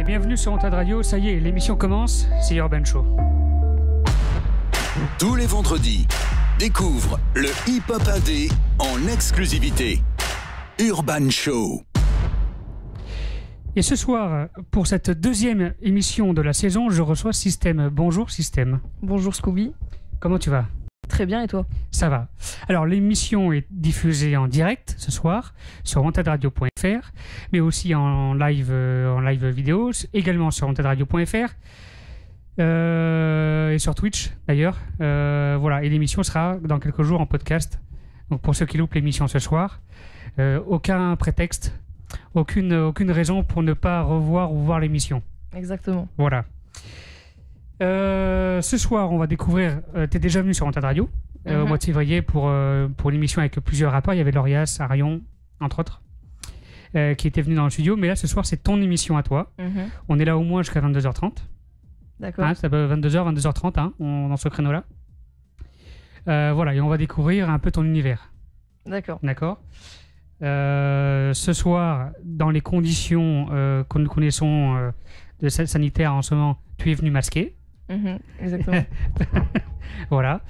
bienvenue sur Antad Radio. Ça y est, l'émission commence, c'est Urban Show. Tous les vendredis, découvre le hip-hop indé en exclusivité. Urban Show. Et ce soir, pour cette deuxième émission de la saison, je reçois Système. Bonjour Système. Bonjour Scooby. Comment tu vas ? Très bien, et toi ? Ça va. Alors, l'émission est diffusée en direct ce soir sur antadradio.fr, mais aussi en live vidéo, également sur antadradio.fr et sur Twitch d'ailleurs. Voilà, et l'émission sera dans quelques jours en podcast. Donc, pour ceux qui loupent l'émission ce soir, aucun prétexte, aucune raison pour ne pas revoir ou voir l'émission. Exactement. Voilà. Ce soir, on va découvrir. T'es déjà venu sur Antad Radio au mois de février pour l'émission avec plusieurs rappeurs. Il y avait Laurias, Arion, entre autres, qui étaient venus dans le studio. Mais là, ce soir, c'est ton émission à toi. On est là au moins jusqu'à 22h30. D'accord. Hein, ça peut 22h, 22h30 hein, dans ce créneau-là. Voilà, et on va découvrir un peu ton univers. D'accord. D'accord. Ce soir, dans les conditions que nous connaissons de sanitaire en ce moment, tu es venu masqué. Exactement. Voilà.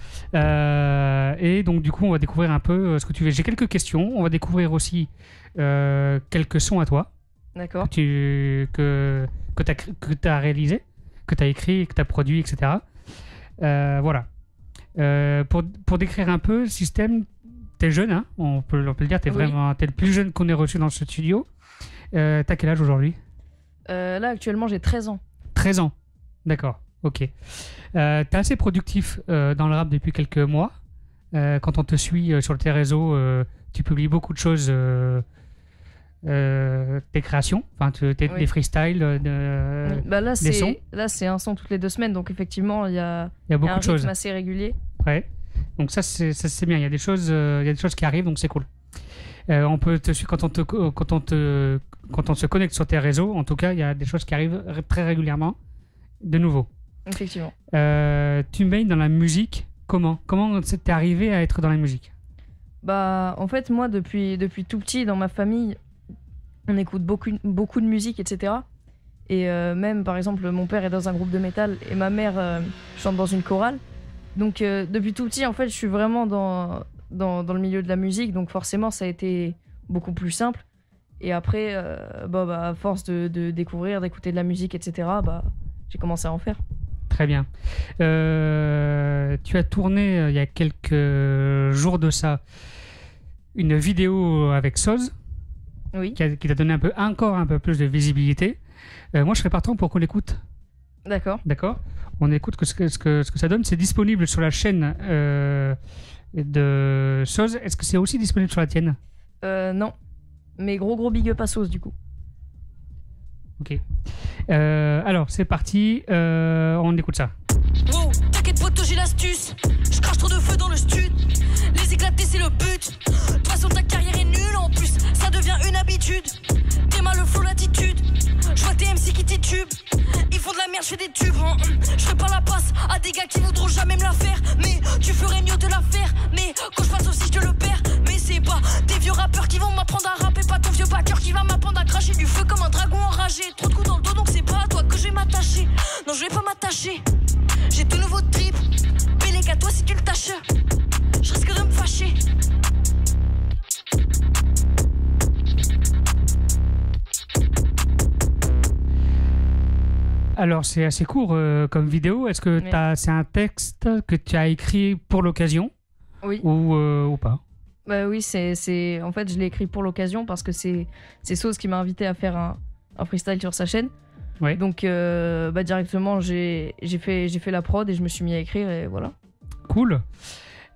Et donc, du coup, on va découvrir un peu ce que tu veux. J'ai quelques questions. On va découvrir aussi quelques sons à toi. D'accord. Que tu as réalisé, que tu as écrit, que tu as produit, etc. Voilà. Pour décrire un peu le système, t'es jeune, hein, on peut le dire, t'es le plus jeune qu'on ait reçu dans ce studio. T'as quel âge aujourd'hui ? Là, actuellement, j'ai 13 ans. 13 ans, d'accord, ok. T'es assez productif dans le rap depuis quelques mois. Quand on te suit sur tes réseaux, tu publies beaucoup de choses, tes créations, enfin, des freestyles, des sons. Là, c'est un son toutes les 2 semaines, donc effectivement, il y a beaucoup un de choses. rythme assez régulier. Ouais. Donc ça c'est bien. Il y a des choses qui arrivent, donc c'est cool. On peut te suivre quand on se connecte sur tes réseaux. En tout cas, il y a des choses qui arrivent très régulièrement, de nouveau. Effectivement. Tu baignes dans la musique. Comment t'es arrivé à être dans la musique ? Bah, en fait, moi, depuis tout petit, dans ma famille, on écoute beaucoup de musique, etc. Et même, par exemple, mon père est dans un groupe de métal et ma mère chante dans une chorale. Donc, depuis tout petit, en fait, je suis vraiment dans le milieu de la musique. Donc, forcément, ça a été beaucoup plus simple. Et après, à force de découvrir, d'écouter de la musique, etc., j'ai commencé à en faire. Très bien. Tu as tourné, il y a quelques jours de ça, une vidéo avec Soz. Oui. Qui t'a donné encore un peu plus de visibilité. Moi, je serais partant pour qu'on l'écoute. D'accord. D'accord. On écoute ce que ça donne. C'est disponible sur la chaîne de Soz. Est-ce que c'est aussi disponible sur la tienne ? Non. Mais gros big up à Soz, du coup. Ok. Alors, c'est parti. On écoute ça. Wow, t'inquiète poteau, j'ai l'astuce. Je crache trop de feu dans le stud. Les éclater, c'est le but. De toute façon, ta carrière est nulle en plus. Ça devient une habitude. T'es mal le flow, l'attitude. Je vois tes MC qui titubent. Ils font de la merde, je fais des tubes. Je ferai pas la passe à des gars qui voudront jamais me la faire. Mais tu ferais mieux de la faire. Mais quand je passe aussi, je te le perds. Mais c'est pas des vieux rappeurs qui vont m'apprendre à rapper. Pas ton vieux backer qui va m'apprendre à cracher du feu comme un dragon enragé. Trop de coups dans le dos, donc c'est pas à toi que je vais m'attacher. Non, je vais pas m'attacher. J'ai tout nouveau trip. Bélé qu'à toi si tu le tâches. Je risque de me fâcher. Alors, c'est assez court comme vidéo. Est-ce que c'est un texte que tu as écrit pour l'occasion ? Oui. Ou pas ? Bah oui, en fait, je l'ai écrit pour l'occasion parce que c'est Soz qui m'a invité à faire un freestyle sur sa chaîne. Ouais. Donc, directement, j'ai fait la prod et je me suis mis à écrire et voilà. Cool.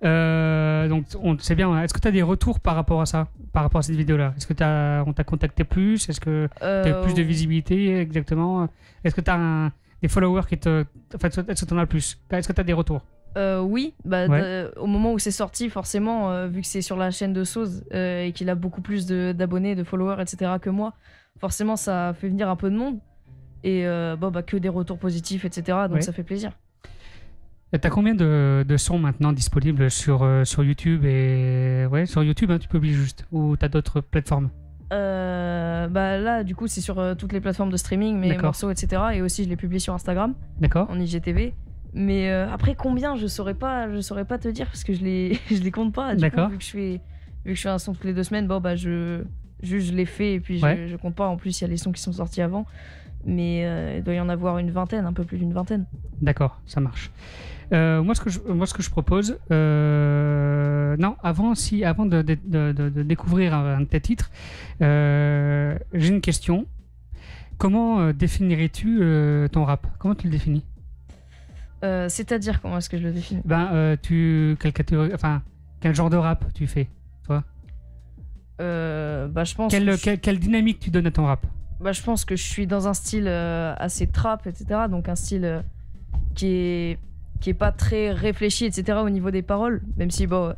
Donc, c'est bien. Est-ce que tu as des retours par rapport à ça, par rapport à cette vidéo-là ? Est-ce que on t'a contacté plus ? Est-ce que tu as plus de visibilité exactement ? Est-ce que tu as des followers qui te... Enfin, est-ce que tu en as plus ? Est-ce que tu as des retours ? Oui, au moment où c'est sorti, forcément, vu que c'est sur la chaîne de Soz et qu'il a beaucoup plus d'abonnés, de followers, etc. que moi, forcément, ça fait venir un peu de monde. Et que des retours positifs, etc. Donc ça fait plaisir. T'as combien de sons maintenant disponibles sur YouTube et sur YouTube, hein, tu publies juste, ou t'as d'autres plateformes? Bah là, du coup, c'est sur toutes les plateformes de streaming, mes D'accord. morceaux, etc. Et aussi, je les publie sur Instagram, D'accord. en IGTV. Mais après, combien, je saurais pas te dire parce que je les compte pas. Du coup, D'accord. vu que je fais un son toutes les 2 semaines, bon, bah, je les fais et puis Ouais. je compte pas. En plus, il y a les sons qui sont sortis avant. Mais il doit y en avoir une vingtaine, un peu plus d'une vingtaine. D'accord, ça marche. Moi, ce que je propose, non, avant de découvrir un de tes titres, j'ai une question. Comment définirais-tu ton rap? Comment tu le définis? C'est-à-dire, comment est-ce que je le définis? Quelle catégorie, enfin, quel genre de rap tu fais? Bah, je pense que Quelle dynamique tu donnes à ton rap? je pense que je suis dans un style assez trap, etc. Donc un style qui est pas très réfléchi, etc. au niveau des paroles. Même si, bon,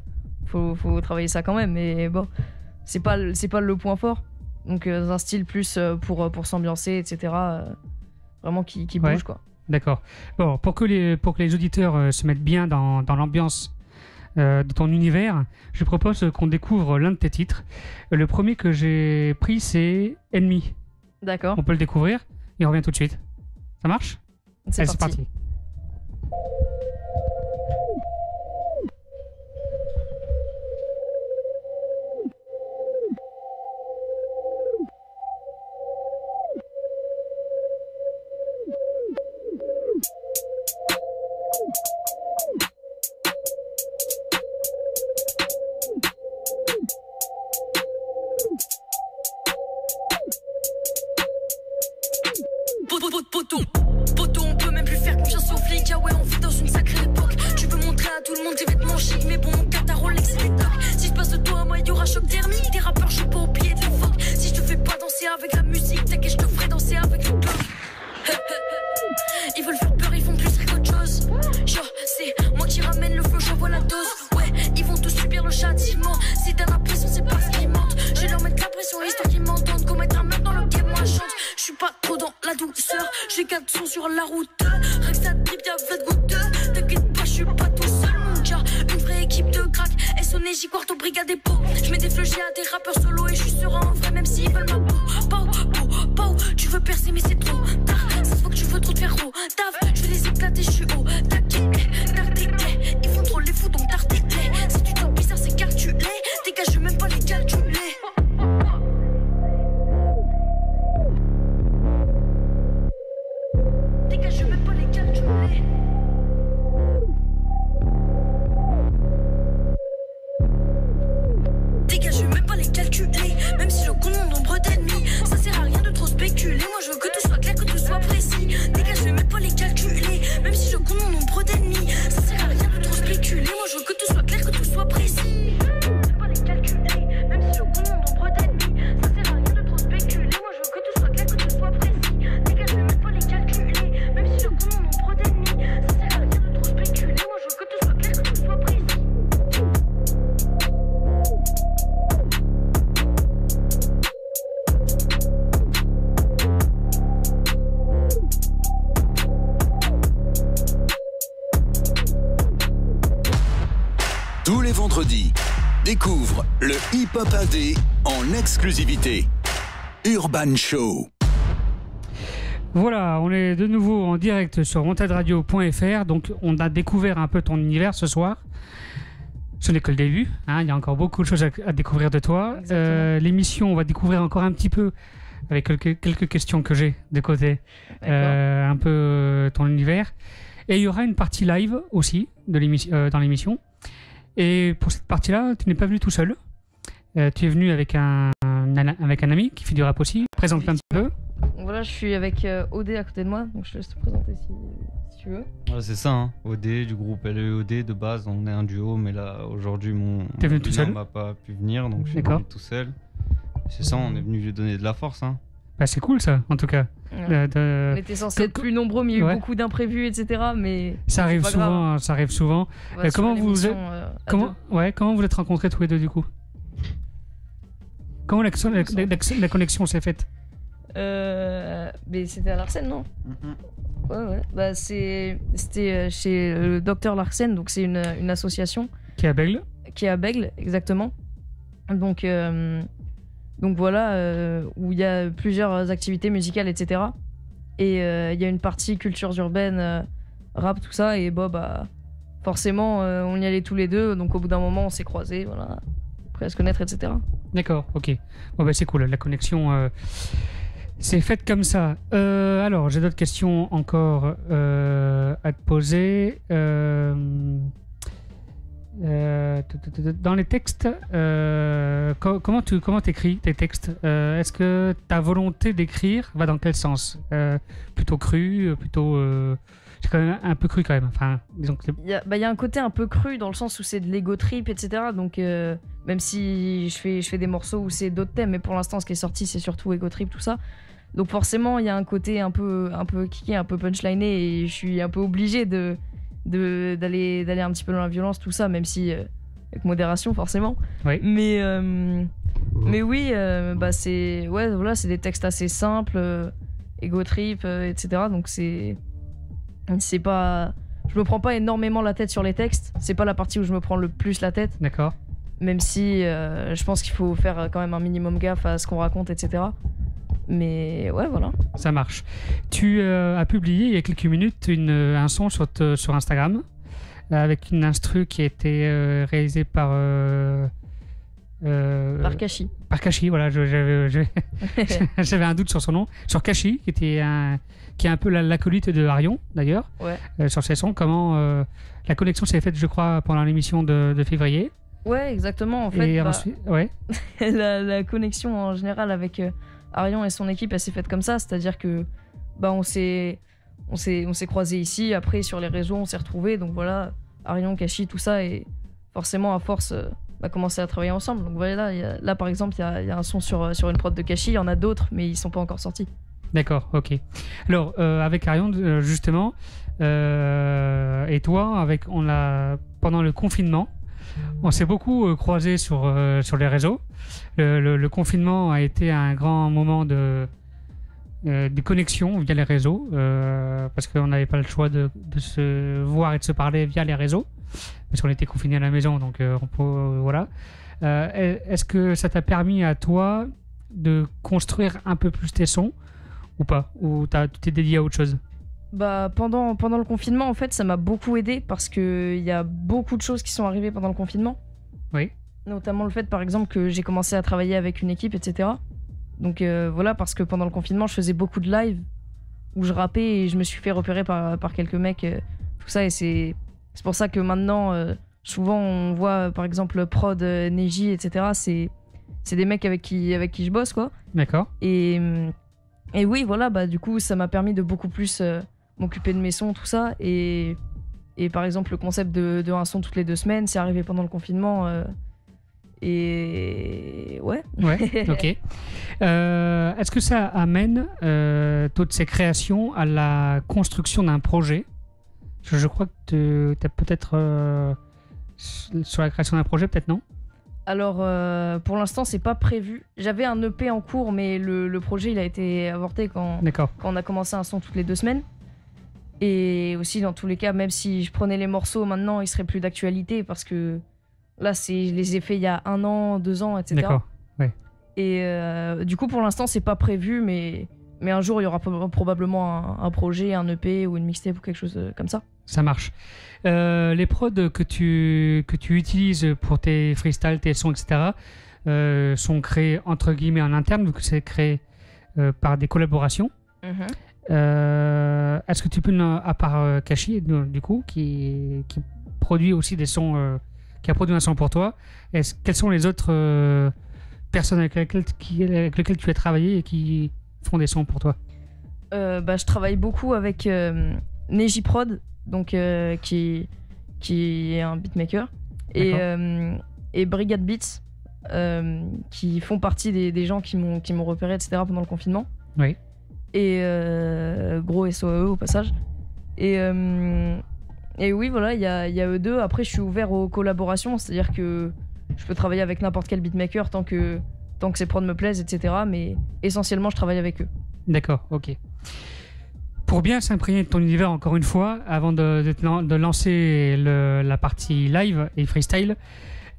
faut travailler ça quand même. Mais bon, c'est pas le point fort. Donc dans un style plus pour s'ambiancer, etc. Vraiment qui Ouais. bouge, quoi. D'accord. Bon, pour que les auditeurs se mettent bien dans l'ambiance de ton univers, je propose qu'on découvre l'un de tes titres. Le premier que j'ai pris, c'est Ennemi. D'accord, On peut le découvrir et on revient tout de suite. Ça marche? c'est Allez, parti. Poto, on peut même plus faire confiance aux flics. Ah ouais, on vit dans une sacrée époque. Tu veux montrer à tout le monde tes vêtements chics, mais bon, garde ta Rolex et les tocs. Si je passe de toi, moi, y'aura choc thermique. Des rappeurs, je suis pas au pied de l'époque. Si je te fais pas danser avec la musique, t'inquiète, je te ferai danser avec le bloc. Ils veulent faire peur, ils font plus rire qu'autre chose. Genre, c'est moi qui ramène le flow, j'envoie la dose. Ouais, ils vont tous subir le châtiment. Si t'as l'impression, c'est parce qu'ils mentent. Je vais leur mettre la pression, histoire qu'ils m'entendent. Commettre un meurtre dans le game, moi je chante. Je suis pas trop dans la douceur. J'ai 4 sons sur la route. Rien que ça drip, y'a 20 gouttes. T'inquiète pas, je suis pas tout seul, mon gars. Une vraie équipe de crack. SONJ, Quarto, Brigade et Pau. Je mets des fleuches à des rappeurs solo et je suis serein en vrai, même s'ils veulent ma peau. Pau, tu veux percer, mais c'est trop tard. Ça se voit que tu veux trop te faire haut. Taf, je vais les éclater, je suis haut. T'articulé, ils font trop les fous, donc t'articulé. Si tu t'en bizarre, c'est calculé. Dégage, je vais même pas les calculer. Dégage, je vais même pas les calculer. Dégage, je vais même pas les calculer. Même si je compte mon nombre d'ennemis, ça sert à rien de trop spéculer. Moi je veux que tout soit clair, que tout soit précis. Dégage, je vais même pas les calculer. Même si je compte mon nombre d'ennemis, ça sert à rien de trop spéculer. Moi je veux que tout soit clair, que tout soit précis. Je vais pas les calculer. Même si je compte mon nombre d'ennemis, ça sert à rien de trop spéculer. Moi je veux que tout soit clair, que tout soit précis. Dégage, je vais même pas les calculer. Même si je compte mon nombre d'ennemis, ça sert à rien de trop spéculer. Moi je veux que tout soit clair, que tout soit précis. Tous les vendredis, découvre le hip-hop indé en exclusivité. Urban Show. Voilà, on est de nouveau en direct sur montadradio.fr. Donc, on a découvert un peu ton univers ce soir. Ce n'est que le début, hein, il y a encore beaucoup de choses à découvrir de toi. Exactement. L'émission, on va découvrir encore un petit peu avec quelques questions que j'ai de côté, un peu ton univers. Et il y aura une partie live aussi de dans l'émission. Et pour cette partie-là, tu n'es pas venu tout seul. Tu es venu avec un ami qui fait du rap aussi. Présente un petit peu. Donc voilà, je suis avec OD à côté de moi, donc je te laisse te présenter si tu veux. Ouais, c'est ça, hein. OD du groupe LEOD de base, on est un duo, mais là aujourd'hui T'es venu mon tout binôme seul m'a pas pu venir, donc je suis D'accord. venu tout seul. C'est ça, on est venu lui donner de la force, hein. Bah, c'est cool ça, en tout cas. Ouais. De- On était censé être plus nombreux, mais il y a eu Ouais. beaucoup d'imprévus, etc. Mais Ça arrive pas grave. souvent, hein, ça arrive souvent. on va sur comment vous l'émission, êtes- à Comment vous êtes rencontrés tous les deux du coup? Comment la connexion s'est faite? deux. Mais c'était à Larsen, non? Ouais. Bah, c'était chez le docteur Larsen, donc c'est une association Qui est à Bègle? qui est à Bègle, exactement. Donc, Donc voilà, où il y a plusieurs activités musicales, etc. Et il y a une partie cultures urbaines, rap, tout ça. Et bah forcément, on y allait tous les deux. Donc au bout d'un moment, on s'est croisés, voilà, après à se connaître, etc. D'accord, ok. Bon, bah, c'est cool, la connexion c'est faite comme ça. Alors, j'ai d'autres questions encore à te poser. Dans les textes, comment t'écris tes textes? Est-ce que ta volonté d'écrire va dans quel sens? Plutôt cru, plutôt... c'est quand même un peu cru quand même. Enfin, disons que Il y a un côté un peu cru dans le sens où c'est de l'ego trip, etc. Donc même si je fais des morceaux où c'est d'autres thèmes, mais pour l'instant ce qui est sorti c'est surtout ego trip, tout ça. Donc forcément il y a un côté un peu kické, un peu punchliné, et je suis un peu obligé d'aller un petit peu dans la violence, tout ça, même si avec modération forcément. Oui. Mais oui, c'est voilà, c'est des textes assez simples, ego trip, etc. Donc c'est pas, je me prends pas énormément la tête sur les textes, c'est pas la partie où je me prends le plus la tête. D'accord. Même si je pense qu'il faut faire quand même un minimum gaffe à ce qu'on raconte, etc. Mais ouais, voilà. Ça marche. Tu as publié il y a quelques minutes un son sur Instagram avec une instru qui a été réalisée par Kashi. Par Kashi, voilà. J'avais un doute sur son nom. Sur Kashi, qui est un peu l'acolyte de Arion, d'ailleurs. Ouais. Sur ses sons, comment la connexion s'est faite, je crois, pendant l'émission de février. Ouais, exactement. En fait, ensuite, ouais. la connexion en général avec Arion et son équipe, elle s'est faite comme ça, c'est-à-dire que on s'est croisés ici, après sur les réseaux on s'est retrouvés, donc voilà, Arion, Kashi, tout ça, et forcément à force on a commencé à travailler ensemble. Donc voilà, là par exemple il y a un son sur une prod de Kashi, il y en a d'autres mais ils sont pas encore sortis. D'accord, ok. Alors avec Arion justement, et toi, pendant le confinement, on s'est beaucoup croisés sur les réseaux. Le confinement a été un grand moment de connexion via les réseaux, parce qu'on n'avait pas le choix de se voir et de se parler via les réseaux, parce qu'on était confinés à la maison, donc voilà. Est-ce que ça t'a permis à toi de construire un peu plus tes sons, ou pas? Ou tu t'es dédié à autre chose? Pendant le confinement, en fait, ça m'a beaucoup aidé parce qu'il y a beaucoup de choses qui sont arrivées pendant le confinement. Oui. Notamment le fait, par exemple, que j'ai commencé à travailler avec une équipe, etc. Donc voilà, parce que pendant le confinement, je faisais beaucoup de live où je rappais et je me suis fait repérer par quelques mecs, tout ça. Et c'est pour ça que maintenant, souvent, on voit, par exemple, Prod, Neji, etc. C'est des mecs avec qui je bosse, quoi. D'accord. Et oui, voilà, du coup, ça m'a permis de beaucoup plus m'occuper de mes sons, tout ça. Et par exemple, le concept de un son toutes les 2 semaines, c'est arrivé pendant le confinement. Et ouais. Ouais, ok. Est-ce que ça amène toutes ces créations à la construction d'un projet? Je crois que tu as peut-être sur la création d'un projet, peut-être, non? Alors, pour l'instant, c'est pas prévu. J'avais un EP en cours, mais le projet, il a été avorté quand on a commencé un son toutes les 2 semaines. Et aussi, dans tous les cas, même si je prenais les morceaux maintenant, ils seraient plus d'actualité parce que là, je les ai faits il y a 1 an, 2 ans, etc. D'accord, ouais. Et du coup, pour l'instant, c'est pas prévu, mais un jour, il y aura probablement un projet, un EP ou une mixtape ou quelque chose comme ça. Ça marche. Les prods que tu utilises pour tes freestyles, tes sons, etc., sont créés entre guillemets en interne, vu que c'est créé par des collaborations. Mm-hmm. Est-ce que tu peux, à part Kashi, du coup, qui produit aussi des sons, qui a produit un son pour toi, quelles sont les autres personnes avec lesquelles tu as travaillé et qui font des sons pour toi? Je travaille beaucoup avec Neji Prod, donc qui est un beatmaker, et Brigade Beats, qui font partie des gens qui m'ont repéré, etc. pendant le confinement. Oui. Et gros SOE au passage. Et oui, voilà, il y a eux deux. Après, je suis ouvert aux collaborations, c'est-à-dire que je peux travailler avec n'importe quel beatmaker tant que ces prods me plaisent, etc. Mais essentiellement, je travaille avec eux. D'accord, ok. Pour bien s'imprégner de ton univers, encore une fois, avant de lancer la partie live et freestyle,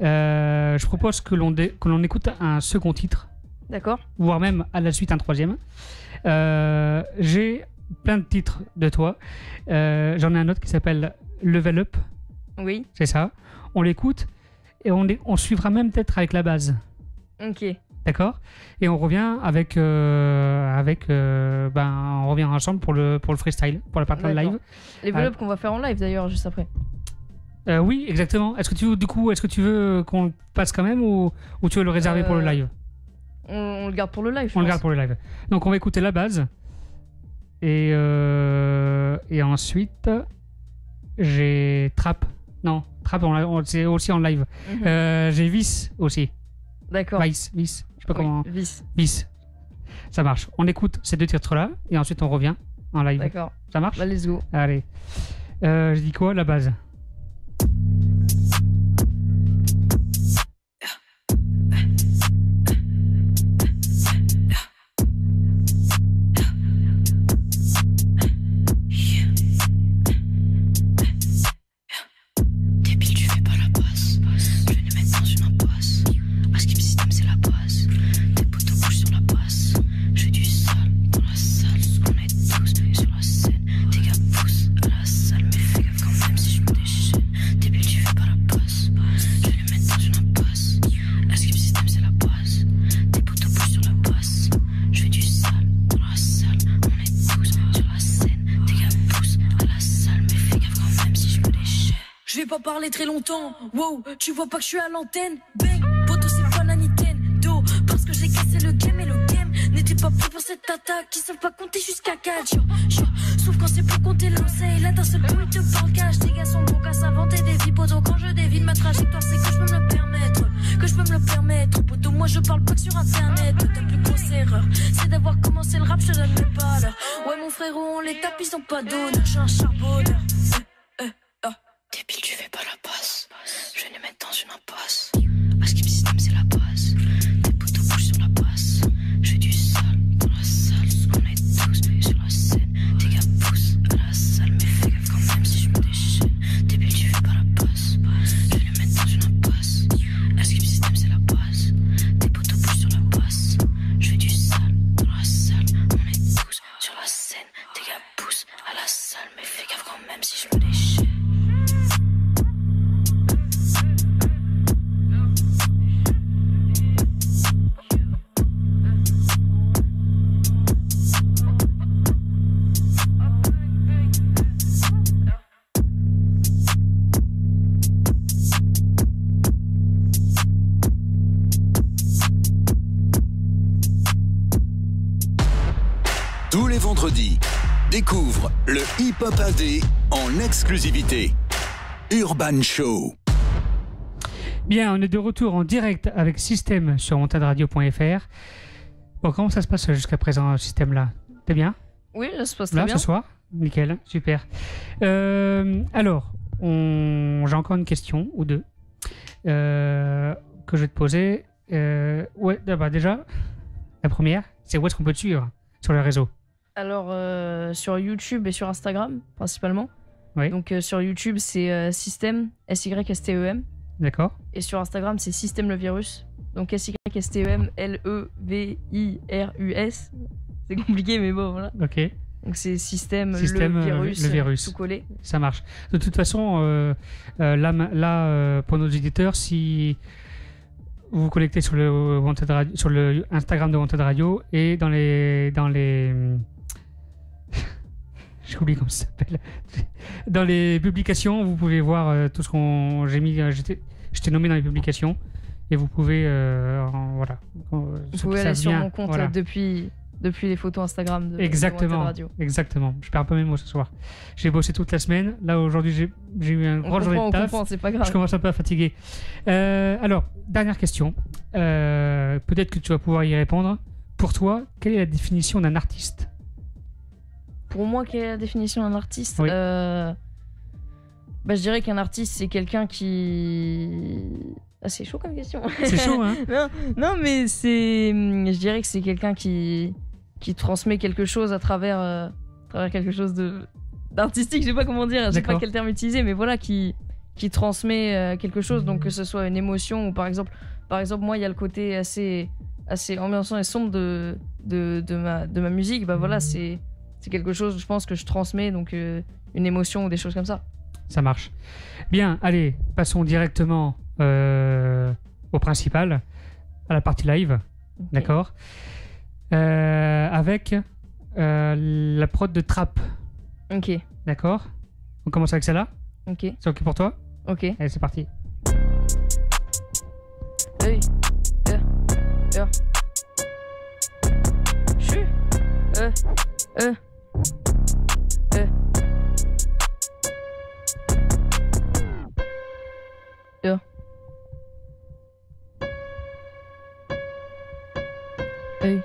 je propose que l'on écoute un second titre D'accord. voire même à la suite un 3e. J'ai plein de titres de toi. J'en ai un autre qui s'appelle Level Up, Oui. c'est ça. On l'écoute et on suivra même peut-être avec la base. Ok. D'accord. Et on revient on revient ensemble pour le freestyle, pour la partie D'accord. live. Les enveloppes qu'on va faire en live d'ailleurs juste après. Oui, exactement. Est-ce que tu veux qu'on le passe quand même ou tu veux le réserver pour le live? On le garde pour le live. je On le pense. garde pour le live. Donc on va écouter la base. Et ensuite, j'ai Trap. Non, Trap, c'est aussi en live. Mhm. J'ai Vice aussi. D'accord. Vice. Je sais pas Oui, comment. Vice. Vice. Ça marche. On écoute ces 2 titres-là et ensuite on revient en live. D'accord. Ça marche? Bah, let's go. Allez. Je dis quoi, la base? Débile, tu fais pas la passe. Je vais les mettre dans une impasse. Askim System, c'est la base. Tes potos bougent sur la basse. Je fais du sale dans la salle. On est tous sur la scène. Tes gars poussent à la salle. Mais fais gaffe quand même si je me déchaîne. Débile, tu fais pas la passe. Je vais les mettre dans une impasse. Askim System, c'est la base. Tes potos bougent sur la basse. Je fais du sale dans la salle. On est tous sur la scène. Tes gars poussent à la salle. Mais fais gaffe quand même si je me déchaîne. Je vais pas parler très longtemps. Wow, tu vois pas que je suis à l'antenne. Bang, poto c'est pas la Nintendo. Parce que j'ai cassé le game et le game n'était pas prêt pour cette attaque. Qui savent pas compter jusqu'à 4. Sauf quand c'est pour compter l'oseille. Là d'un seul coup ils te parlent cash. Les gars sont bons qu'à s'inventer des vies. Poto quand je dévie ma trajectoire c'est que je peux me le permettre. Que je peux me le permettre. Poto moi je parle pas que sur internet. Ta plus grosse erreur c'est d'avoir commencé le rap. Je te donne même pas l'heure. Ouais mon frérot on les tape ils ont pas d'honneur. Je suis un charbonneur. Débile, tu fais pas la passe. Je vais les mettre dans une impasse. Askim System, c'est la base. Tes potos bougent sur la basse. Je fais du sale dans la salle. On est tous sur la scène. Tes gars poussent à la salle. Mais fais gaffe quand même si je me déchaîne. Débile, tu fais pas la passe. Je vais les mettre dans une impasse. Askim System, c'est la base. Tes potos bougent sur la basse. Je fais du sale dans la salle. On est tous sur la scène. Tes gars poussent à la salle. Mais fais gaffe quand même si je me déchaîne. Tous les vendredis, découvre le hip-hop indé en exclusivité. Urban Show. Bien, on est de retour en direct avec System sur montadradio.fr. Bon, comment ça se passe jusqu'à présent, System là? T'es bien? Oui, ça se passe très Là, bien. ce soir? Nickel, super. Alors, j'ai encore une question ou deux que je vais te poser. Ouais, bah déjà, la première, c'est où est-ce qu'on peut te suivre sur les réseaux? Alors, sur YouTube et sur Instagram, principalement. Oui. Donc, sur YouTube, c'est System, SYSTEM. D'accord. Et sur Instagram, c'est System le Virus. Donc, SYSTEM, LEVIRUS. C'est compliqué, mais bon, voilà. Ok, Donc, c'est System, System, le virus, tout collé. ça marche. De toute façon, là, pour nos éditeurs, si vous vous connectez sur le Wanted Radio, sur le Instagram de Wanted Radio et dans les j'ai oublié comment ça s'appelle. Dans les publications, vous pouvez voir tout ce qu'on j'ai mis. J'étais nommé dans les publications et vous pouvez voilà. Vous pouvez aller sur mon compte depuis les photos Instagram de Exactement. Wanted Radio. Exactement. Je perds pas mes mots ce soir. J'ai bossé toute la semaine. Là aujourd'hui, j'ai eu une grande journée de On taf. comprend, c'est pas grave. Je commence un peu à fatiguer. Alors, dernière question. Peut-être que tu vas pouvoir y répondre. Pour toi, quelle est la définition d'un artiste? Pour moi, quelle est la définition d'un artiste? Oui. Je dirais qu'un artiste, c'est quelqu'un qui... Ah, c'est chaud comme question. C'est chaud, hein? non, mais je dirais que c'est quelqu'un qui transmet quelque chose à travers quelque chose d'artistique. Je sais pas comment dire, je sais pas D'accord. quel terme utiliser, mais voilà, qui transmet quelque chose. Donc que ce soit une émotion ou par exemple, moi, il y a le côté assez assez ambiançant et sombre de ma musique, bah voilà, c'est quelque chose, je pense, que je transmets, donc une émotion ou des choses comme ça. Ça marche. Bien, allez, passons directement au principal, à la partie live, Ok. d'accord, avec la prod de Trap, Ok, d'accord. On commence avec celle-là. ok, C'est ok pour toi? ok. Allez, c'est parti. Hey, yeah. Chut, eh. Yeah. Hey,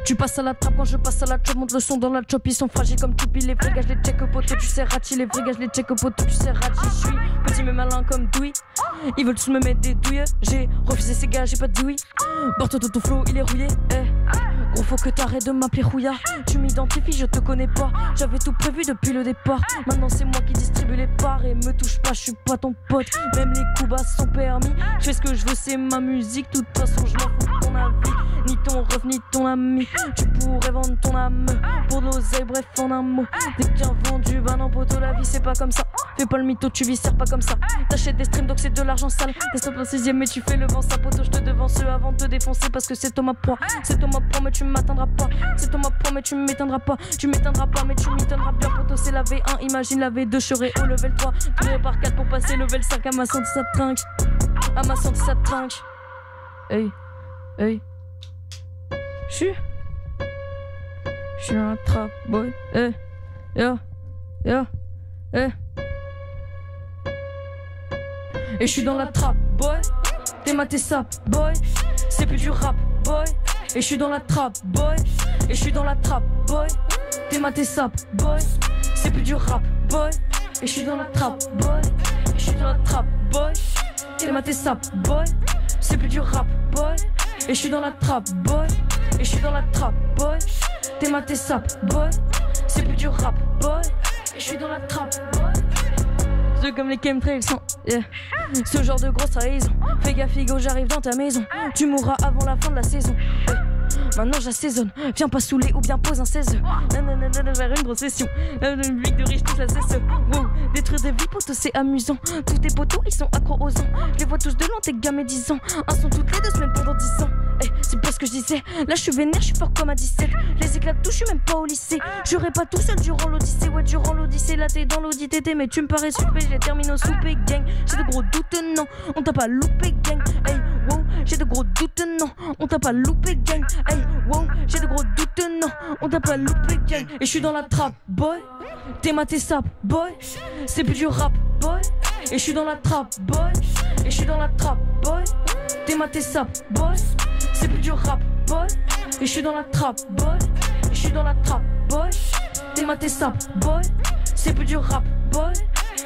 Tu passes à la trappe quand je passe à la chop, monte le son dans la chop, ils sont fragiles comme Toupi, les vrais gars je les check au poteau, tu sais Rachi, les vrais gars je les check au poteau, tu sais Rachi, je suis petit mais malin comme Dewey, ils veulent tous me mettre des douilles, j'ai refusé ces gars, j'ai pas dit oui, Borto ton flow il est rouillé, gros faut que t'arrêtes de m'appeler rouillard, tu m'identifies, je te connais pas, j'avais tout prévu depuis le départ, maintenant c'est moi qui distribue les parts et me touche pas, je suis pas ton pote, même les coups bas sont permis, je fais ce que je veux, c'est ma musique, de toute façon je m'en fous de ton avis, ni ton ref ni ton ami, tu pourrais vendre ton âme pour de l'oseille, bref en un mot, t'es bien vendu, bah non poteau la vie c'est pas comme ça, fais pas le mytho, tu vis pas comme ça, t'achètes des streams donc c'est de l'argent sale, t'es stop en 6ème mais tu fais le vent, ça poteau, je te devance avant de te défoncer parce que c'est toi ma proie, c'est toi ma proie mais tu m'atteindras pas, c'est toi ma proie mais tu m'éteindras pas, tu m'éteindras pas mais tu m'éteindras bien poteau, c'est la V1, imagine la V2, je serai au level 3, tourné par 4 pour passer level 5, à ma santé ça trinque, à ma santé ça trinque, hey, j'suis dans la trap, boy, yo, et j'suis dans la trap, boy, t'es maté sap, boy, c'est plus du rap, boy, et j'suis dans la trap, boy, et j'suis dans la trap, boy, t'es maté sap, boy, c'est plus du rap, boy, et j'suis dans la trap, boy, et j'suis dans la trap, boy, t'es maté sap, boy, c'est plus du rap, boy, et j'suis dans la trap, boy, et j'suis dans la trap, boy, t'es maté sap, boy, c'est plus du rap, boy, et j'suis dans la trap, boy. Ceux comme les chemtrails sont, yeah. Ce genre de grosse trahison. Fais gaffe, Figo, j'arrive dans ta maison. Tu mourras avant la fin de la saison. Maintenant j'assaisonne, viens pas saouler ou bien pose un 16. Nanana vers une procession. Une public de riches toute la cesse. Wow, détruire des vies potos c'est amusant. Tous tes potos ils sont accros aux ans. Je les vois tous de loin, t'es gamins 10 ans. Un son toutes les 2 semaines pendant 10 ans. C'est pas ce que je disais. Là je suis vénère, je suis fort comme à 17. Les éclats de tout, je suis même pas au lycée. J'aurais pas tout seul durant l'odyssée. Ouais, durant l'odyssée, là t'es dans l'audit TT. Mais tu me parais super, j'ai terminé au souper gang. J'ai de gros doutes, non, on t'a pas loupé gang. Hey, wow, j'ai de gros doutes, non, on t'a pas loupé gang. Hey, wow, j'ai de gros doutes, non, on t'a pas loupé gang. Et je suis dans la trap, boy. T'es maté sap, boy. C'est plus du rap, boy. Et je suis dans la trap, boy. Et je suis dans la trap, boy. T'es maté sap, boy. C'est plus du rap, boy. Et je suis dans la trap, boy. Et je suis dans la trap, boy. T'es maté sap, boy. C'est plus du rap, boy.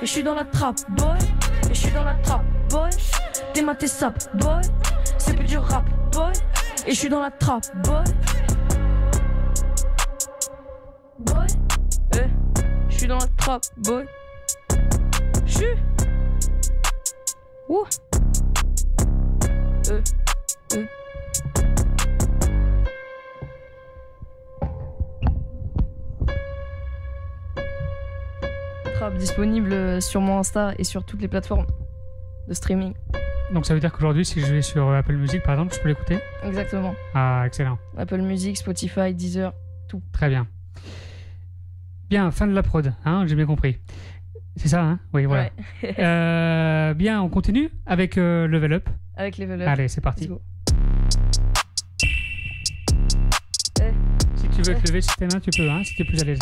Et je suis dans la trap, boy. Et je suis dans la trap, boy. T'es maté sap, boy. C'est plus du rap, boy. Et je suis dans la trap, boy. Boy. Je suis dans la trap, boy. J'suis. Ouh. Trap disponible sur mon Insta et sur toutes les plateformes de streaming. Donc ça veut dire qu'aujourd'hui, si je vais sur Apple Music par exemple, je peux l'écouter? Exactement. Ah, excellent. Apple Music, Spotify, Deezer, tout. Très bien. Bien, fin de la prod, hein, j'ai bien compris. C'est ça, hein? Oui, voilà. Ouais. Bien, on continue avec Level Up. Avec Level Up. Allez, c'est parti. Let's go. Si tu veux te lever sur tes mains, tu peux, hein, si tu es plus à l'aise.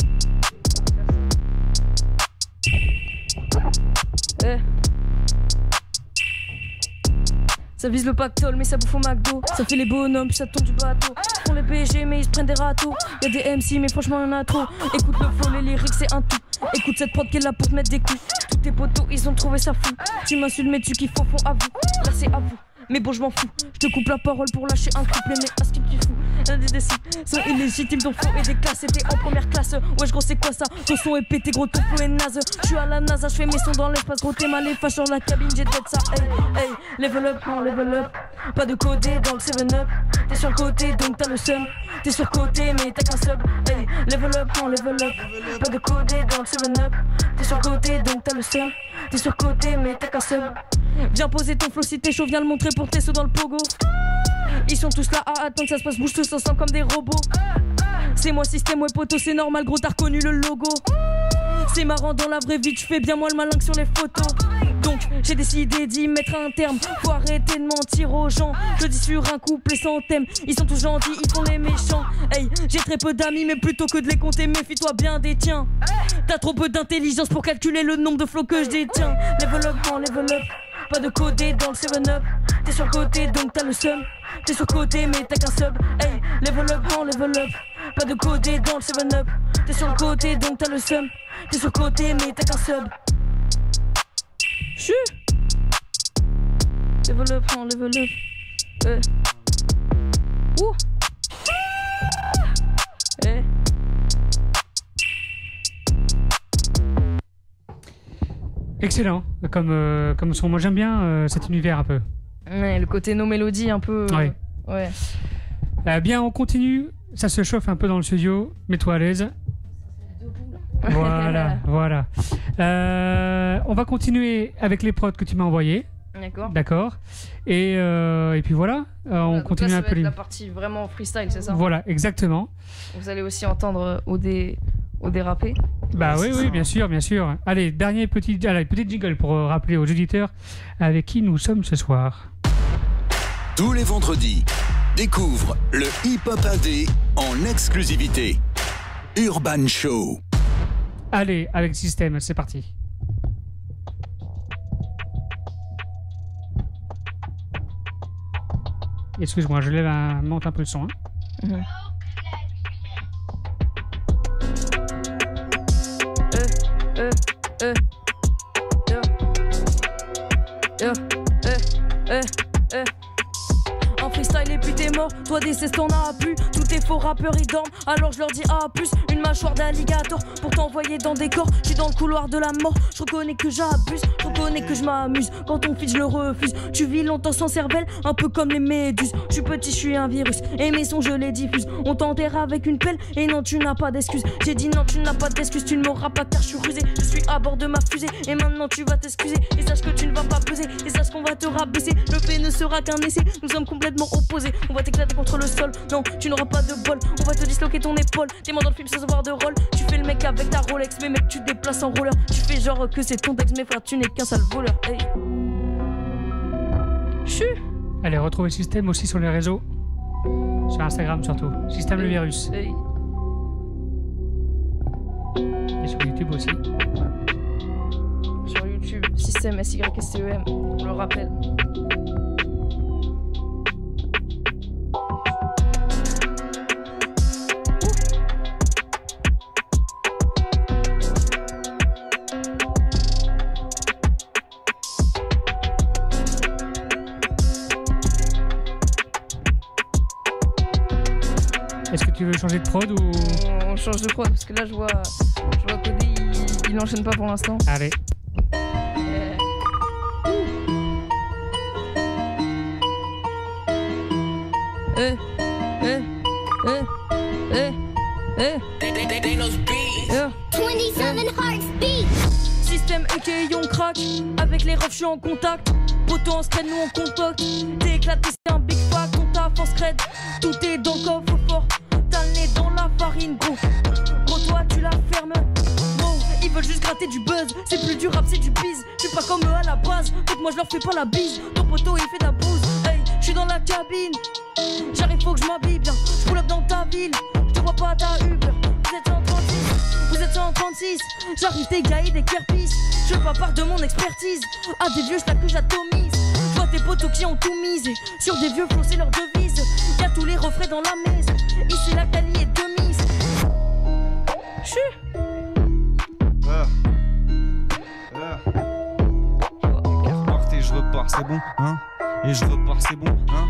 Ça vise le pactole mais ça bouffe au McDo. Ça fait les bonhommes puis ça tombe du bateau. Ils font les PSG mais ils se prennent des râteaux. Y'a des MC mais franchement y'en a trop. Écoute le flow, les lyrics c'est un tout. Écoute cette prod qui est là pour te mettre des coups. Tous tes potos ils ont trouvé ça fou. Tu m'insultes mais tu kiffes au fond à vous. Là c'est à vous. Mais bon, je m'en fous. Je te coupe la parole pour lâcher un couplet, mais à ce que tu fous. Un des décisions sont illégitimes, ton flow est déclassé. T'es en première classe, wesh gros, c'est quoi ça? Ton son est pété, gros, ton flow est naze. Je suis à la NASA, je fais mes sons dans l'espace, gros, t'es mal les fâches dans la cabine, j'ai dead ça. Hey, hey, level up, non, level up. Pas de codé dans le 7-up. T'es sur le côté, donc t'as le seum. T'es sur côté, mais t'as qu'un sub. Hey, level up, non, level up. Pas de codé dans le 7-up. T'es sur côté, donc t'as le seum. T'es sur côté, mais t'as qu'un sub. Viens poser ton flow si t'es chaud, viens le montrer pour tes sauts dans le pogo. Ils sont tous là à attendre, ça se passe, bouge tous ensemble comme des robots. C'est moi système, ouais poto, c'est normal, gros, t'as reconnu le logo. C'est marrant dans la vraie vie, tu fais bien moins le malin que sur les photos. Donc j'ai décidé d'y mettre un terme. Faut arrêter de mentir aux gens. Je dis sur un couplet sans thème. Ils sont tous gentils, ils font les méchants. Hey, j'ai très peu d'amis, mais plutôt que de les compter, méfie-toi bien des tiens. T'as trop peu d'intelligence pour calculer le nombre de flots que je détiens. Level up, non, level up. Pas de codé dans le 7-up. T'es sur le côté, donc t'as le seum. T'es sur le côté, mais t'as qu'un sub. Hey, level up, non, level up. Pas de codé dans le 7-up. T'es sur le côté, donc t'as le seum. T'es sur le côté, mais t'as qu'un sub. Chut. Level up, non, level up. Ouh. Eh. Excellent, comme son. Moi j'aime bien cet univers un peu. Ouais, le côté no mélodie un peu. Ouais. Ouais. Bien, on continue. Ça se chauffe un peu dans le studio. Mets-toi à l'aise. Voilà, voilà. On va continuer avec les prods que tu m'as envoyés. D'accord. D'accord. Et puis voilà, on continue là, un peu. la partie vraiment freestyle, c'est ça? Voilà, exactement. Vous allez aussi entendre OD rapper. Bah oui, bien sûr, bien sûr. Allez, petit jingle pour rappeler aux auditeurs avec qui nous sommes ce soir. Tous les vendredis, découvre le hip-hop indé en exclusivité. Urban Show. Allez, avec Système, c'est parti. Excuse-moi, je monte un peu le son. Hein. Mm-hmm. En freestyle et puis t'es mort, toi des cesses t'en as plus. Tous tes faux rappeurs ils dorment, alors je leur dis ah plus. Une mâchoire d'alligator pour t'envoyer dans des corps. Je suis dans le couloir de la mort, je reconnais que j'abuse. Je reconnais que je m'amuse, quand on file je le refuse. Tu vis longtemps sans cervelle, un peu comme les méduses. Je suis petit, je suis un virus, et mes sons je les diffuse. On t'enterre avec une pelle, et non tu n'as pas d'excuse. J'ai dit non tu n'as pas d'excuse, tu ne m'auras pas car je suis rusé. Je suis à bord de ma fusée, et maintenant tu vas t'excuser. Et sache que tu ne vas pas peser, et sache qu'on va te rabaisser. Le fait ne sera qu'un essai, nous sommes complètement opposés. On va t'éclater contre le sol, non tu n'auras pas de bol. On va te disloquer ton épaule, t'es mort dans le film sans avoir de rôle. Tu fais le mec avec ta Rolex, mais mec tu te déplaces en roller. Tu fais genre que c'est ton ex, mais frère tu n'es qu'un sale voleur. Hey. Chut. Allez, retrouvez Système aussi sur les réseaux. Sur Instagram surtout. Système le virus. Hey. Et sur YouTube aussi. Sur YouTube, Système SYSTEM, on le rappelle. Est-ce que tu veux changer de prod ou... On change de prod parce que là je vois Cody il n'enchaîne pas pour l'instant. Allez. Yeah. 27 hearts beat. Système aka on crack. Avec les refs je suis en contact. Poto en scred, nous on concocte. T'es éclaté, c'est un big fuck. On taffe en scred. Tout est dans le coffre fort. T'as le nez dans la farine, gros. Gros, toi tu la fermes. Wow, ils veulent juste gratter du buzz. C'est plus du rap, c'est du bise. Je suis pas comme eux à la base. Donc moi je leur fais pas la bise. Ton poteau il fait de la bouse. Hey, je suis dans la cabine. J'arrive, faut que je m'habille bien. Je pull up dans ta ville. Je te vois pas à ta Uber. Vous êtes 136, j'arrive des gars et des kerpis. Je veux pas part de mon expertise. À des vieux schlacs que j'atomise. Je vois tes potos qui ont tout misé. Sur des vieux flots c'est leur devise. Y'a tous les refrains dans la maison. Ici la quali est de mise. Chut. Partez, je repars, c'est bon, hein? et je repars, c'est bon, hein.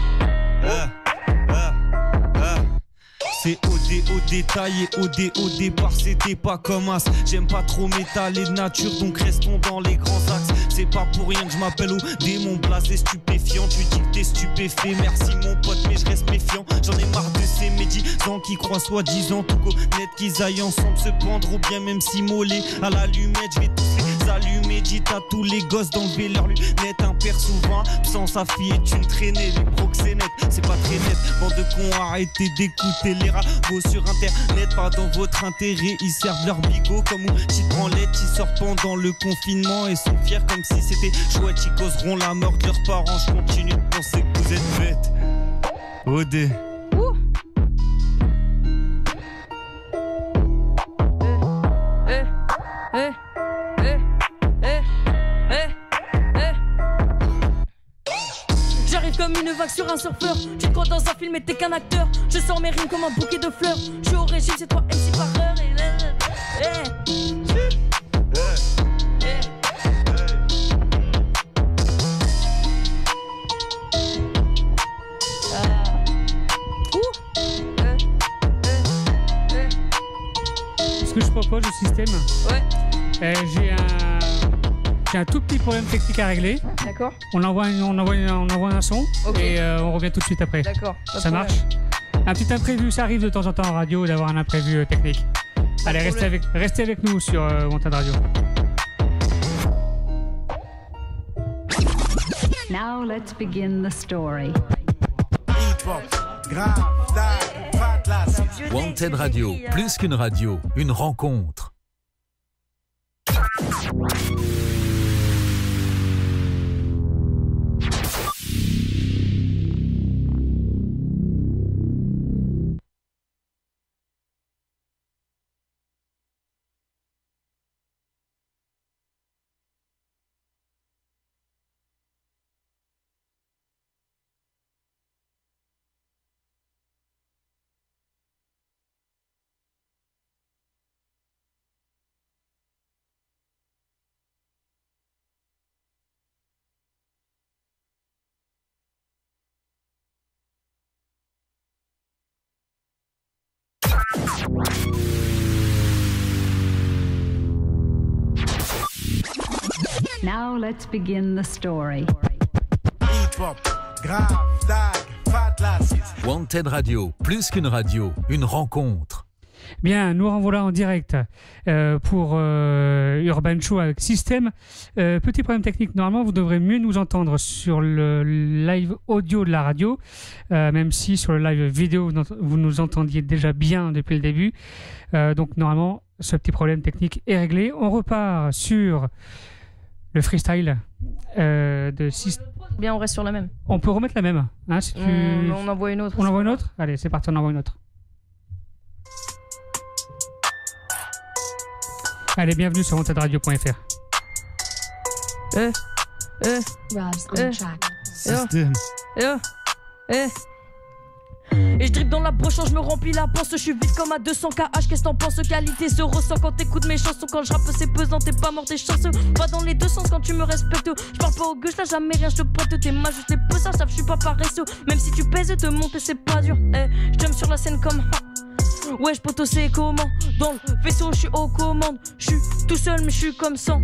C'est OD au détail et OD au départ, c'était pas comme As. J'aime pas trop m'étaler de nature, donc restons dans les grands axes. C'est pas pour rien que je m'appelle OD, mon blasé stupéfiant. Tu dis que t'es stupéfait, merci mon pote, mais je reste méfiant. J'en ai marre de ces médisants qui croient soi-disant tout connaître, qu'ils aillent ensemble se pendre ou bien même s'immoler à l'allumette. Je vais tous les allumer, dites à tous les gosses d'enlever leurs lunettes. Un père souvent sans sa fille est une traînée. Les proxénètes, c'est pas très net. Bande de cons, arrêtez d'écouter les ragots sur internet. Pas dans votre intérêt, ils servent leur bigot comme ou shit branlette. Ils sortent pendant le confinement et sont fiers comme si c'était chouette. Ils causeront la mort de leurs parents. Je continue de penser que vous êtes bêtes. OD. Comme une vague sur un surfeur. Tu te crois dans un film et t'es qu'un acteur. Je sors mes rimes comme un bouquet de fleurs. Je suis au régime, c'est toi MC par heure. Ce que je propose au système, j'ai un tout petit problème technique à régler. D'accord. On envoie un son et on revient tout de suite après. D'accord. Ça marche. Un petit imprévu, ça arrive de temps en temps en radio d'avoir un imprévu technique. Allez, restez avec nous sur Wanted Radio. Now let's begin the story. Wanted Radio, plus qu'une radio, une rencontre. Now let's begin the story. Wanted Radio, plus qu'une radio, une rencontre. Bien, nous renvoilà en direct pour Urban Show avec Système. Petit problème technique, normalement vous devrez mieux nous entendre sur le live audio de la radio, même si sur le live vidéo vous nous entendiez déjà bien depuis le début. Donc normalement ce petit problème technique est réglé. On repart sur le freestyle de Système. Bien, on reste sur la même. On peut remettre la même, hein, si tu... On envoie une autre. On envoie une autre ? Allez, c'est parti, on envoie une autre. Allez, bienvenue sur wantedradio.fr. Système. Et je dribble dans la broche, je me remplis la panse. Je suis vite comme à 200 kh. Qu'est-ce que t'en penses? Qualité se ressent quand t'écoutes mes chansons. Quand je rappe c'est pesant, t'es pas mort, t'es chanceux. Va dans les deux sens quand tu me respectes. Je parle pas au gauche, là jamais rien, je te prête. T'es mal, juste les peu ça, je suis pas paresseux. Même si tu pèses, te monter c'est pas dur. Je jump sur la scène comme ouais, je poto c'est comment? Dans le vaisseau, je suis aux commandes. Je suis tout seul, mais je suis comme ça.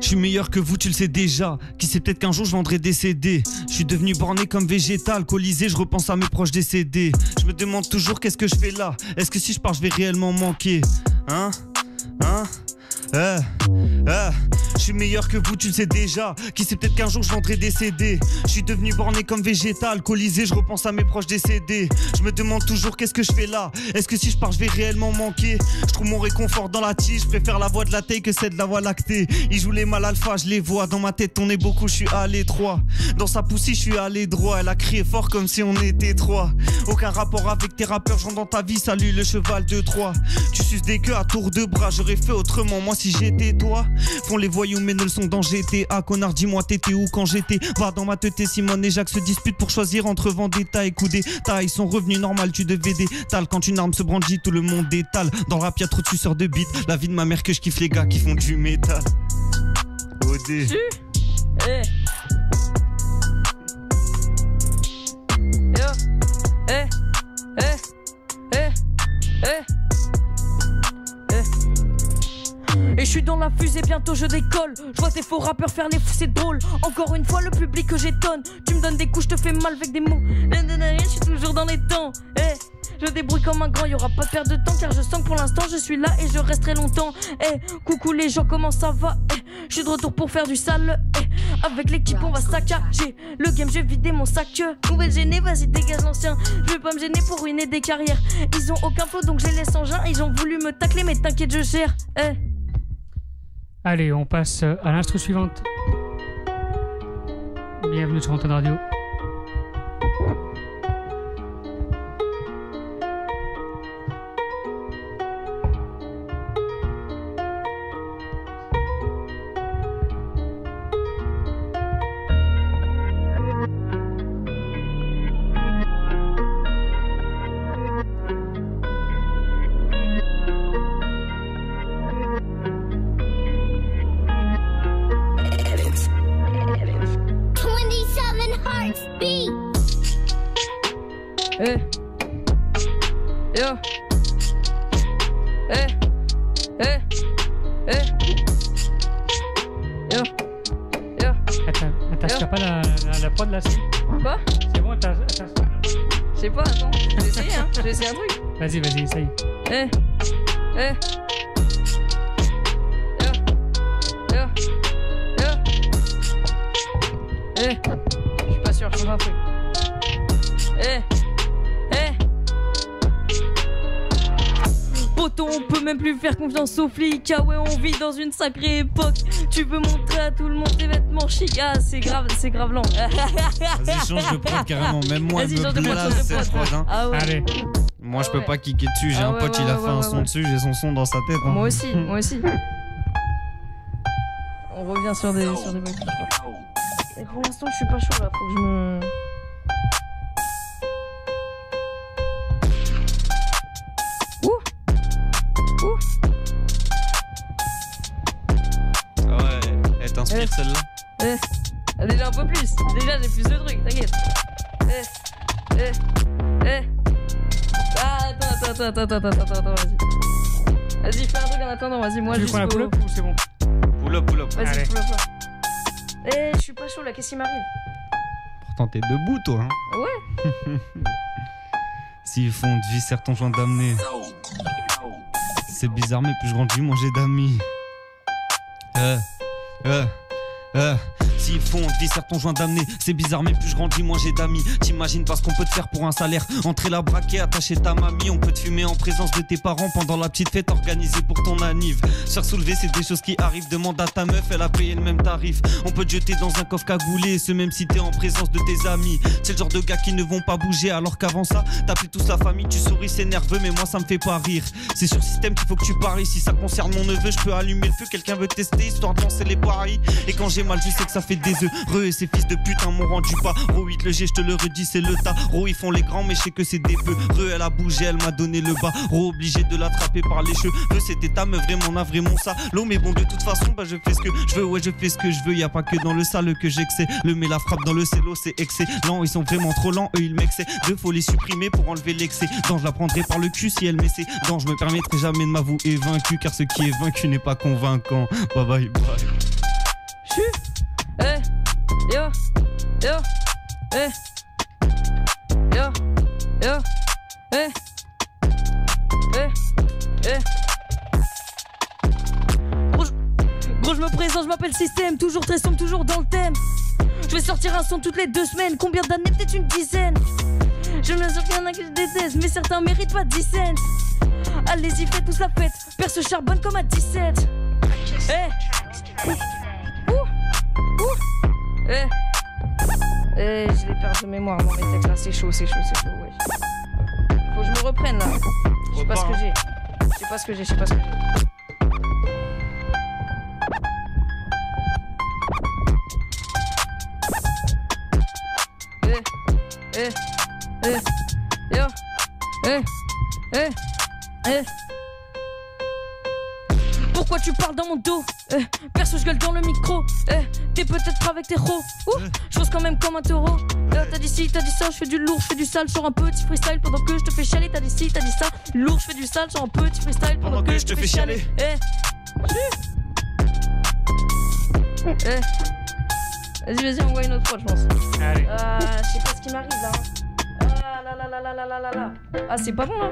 Je suis meilleur que vous, tu le sais déjà. Qui sait, peut-être qu'un jour je vendrai des CD. Je suis devenu borné comme végétal, alcoolisé, je repense à mes proches décédés. Je me demande toujours qu'est-ce que je fais là. Est-ce que si je pars je vais réellement manquer? Je suis meilleur que vous, tu le sais déjà. Qui sait, peut-être qu'un jour je vendrai des CD. Je suis devenu borné comme végétal, alcoolisé, je repense à mes proches décédés. Je me demande toujours qu'est-ce que je fais là. Est-ce que si je pars je vais réellement manquer? Je trouve mon réconfort dans la tige. Je préfère la voix de la taille que celle de la voie lactée. Ils jouent les mal alpha, je les vois. Dans ma tête on est beaucoup, je suis à l'étroit. Dans sa poussée je suis allé droit. Elle a crié fort comme si on était trois. Aucun rapport avec tes rappeurs, j'entre dans ta vie. Salut le cheval de Troie. Tu suces des queues à tour de bras. J'aurais fait autrement moi si j'étais toi. Font les voyous voyous mais ne le sont dans GTA. Connard, dis-moi t'étais où quand j'étais? Va dans ma tête, Simone et Jacques se disputent pour choisir entre Vendetta et coup d'état. Ils sont revenus normal, tu devais d'étal. Quand une arme se brandit, tout le monde étale. Dans le rap y'a trop de suceurs de beat. La vie de ma mère que je kiffe les gars qui font du métal. OD. Eh. Yo. Eh. Eh. Eh. Eh. Et je suis dans la fusée, bientôt je décolle. Je vois tes faux rappeurs faire les fous, c'est drôle. Encore une fois, le public que j'étonne. Tu me donnes des coups, je te fais mal avec des mots. Je suis toujours dans les temps. Je débrouille comme un grand, y'aura pas de perte de temps. Car je sens que pour l'instant je suis là et je resterai longtemps. Coucou les gens, comment ça va? Je suis de retour pour faire du sale. Avec l'équipe on va saccager le game, j'ai vidé mon sac. Nouvelle gênée, vas-y dégage l'ancien. Je vais pas me gêner pour ruiner des carrières. Ils ont aucun flow donc je les laisse en jeun. Ils ont voulu me tacler mais t'inquiète je gère. Allez, on passe à l'instru suivante. Bienvenue sur Antenne Radio. Yo. Yo. Yo. Attends, t'as pas la prod là? Quoi? C'est bon, attends. Je sais pas, attends. Je vais essayer, hein. Je vais essayer un truc. Vas-y, essaye. Je suis pas sûr, je fais un truc. Poto, on peut même plus faire confiance aux flics. Ah ouais, on vit dans une sacrée époque. Tu veux montrer à tout le monde tes vêtements chic. Ah, c'est grave lent. Vas-y, change de prod carrément. Même moi, elle me blase cette prod. Hein. Ah ouais. Allez. Moi, je peux pas kicker dessus. J'ai un pote, il a fait un son dessus. J'ai son son dans sa tête. Hein. Moi aussi. On revient sur des bugs. Et pour l'instant, je suis pas chaud là. Faut que je me. T'inspires celle-là? Déjà un peu plus. Déjà j'ai plus de trucs, t'inquiète. Attends, vas-y. Vas-y, fais un truc en attendant, vas-y, moi juste. Tu veux qu'on la pull-up ou c'est bon? Pull-up. Vas-y, allez. pull-up là. Je suis pas chaud là, qu'est-ce qui m'arrive? Pourtant t'es debout toi, hein? Ouais. S'ils font de vie, certes ton joint d'amener. C'est bizarre, mais plus je grandis, moins j'ai d'amis. S'ils font vie, certes ton joint d'amener. C'est bizarre mais plus je grandis moins j'ai d'amis. T'imagines pas ce qu'on peut te faire pour un salaire. Entrer la braquer, attacher ta mamie. On peut te fumer en présence de tes parents pendant la petite fête organisée pour ton anniv. Se faire soulever c'est des choses qui arrivent. Demande à ta meuf, elle a payé le même tarif. On peut te jeter dans un coffre cagoulé, ce même si t'es en présence de tes amis. C'est le genre de gars qui ne vont pas bouger. Alors qu'avant ça, t'appelais tous la famille. Tu souris, c'est nerveux mais moi ça me fait pas rire. C'est sur système qu'il faut que tu paries. Si ça concerne mon neveu, je peux allumer le feu. Quelqu'un veut tester histoire de lancer les paris. Et quand j'ai mal je sais que ça fait des œufs. Re et ces fils de putain m'ont rendu pas. Ro 8 le G, je te le redis, c'est le tas. Ro ils font les grands, mais je sais que c'est des peu. Re elle a bougé, elle m'a donné le bas. Ro obligé de l'attraper par les cheveux. C'était ta meuf, vraiment navré mon salaud. Mais bon, de toute façon, bah je fais ce que je veux. Ouais, je fais ce que je veux. Y'a pas que dans le sale que j'excès. Le met la frappe dans le cello, c'est excellent. Ils sont vraiment trop lents, eux ils m'excès. Deux faut les supprimer pour enlever l'excès. Dans je la prendrai par le cul si elle m'essaie. Dans je me permettrai jamais de m'avouer vaincu. Car ce qui est vaincu n'est pas convaincant. Bye bye bye. Yo, Gros, je me présente, je m'appelle Système, toujours très sombre, toujours dans le thème. Je vais sortir un son toutes les 2 semaines, combien d'années? Peut-être une dizaine. Je me sens qu'il y en a que je déteste, mais certains méritent pas 10 cents. Allez-y, faites tous la fête, perce charbonne comme à 17. Je l'ai perdu de mémoire dans mes textes là, c'est chaud, ouais. Faut que je me reprenne là. Je sais pas ce que j'ai. Yo. Pourquoi tu parles dans mon dos? Perso, je gueule dans le micro. T'es peut-être avec tes ros. Je pense quand même comme un taureau. T'as dit ci, t'as dit ça, je fais du lourd, je fais du sale sur un petit freestyle pendant que je te fais chialer. T'as dit ci, t'as dit ça, du lourd, je fais du sale sur un petit freestyle pendant que je te fais chialer. Vas-y, envoie une autre prod, je pense. Allez. Je sais pas ce qui m'arrive là. Là. Ah, c'est pas bon là.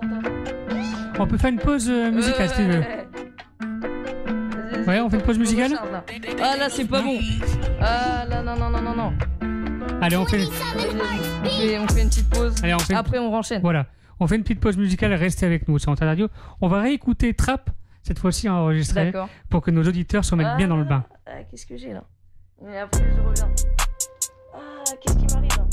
Attends. On peut faire une pause musicale si tu veux. Ouais, on fait une pause musicale. Ah là, c'est pas bon. Ah là, non. Allez, on fait On fait une petite pause. Allez, Après, on renchaîne. Voilà, on fait une petite pause musicale. Restez avec nous sur Antenne Radio. On va réécouter Trap, cette fois-ci enregistré, D'accord. pour que nos auditeurs se mettent bien dans le bain. Qu'est-ce que j'ai là? Et après, je reviens. Qu'est-ce qui m'arrive là?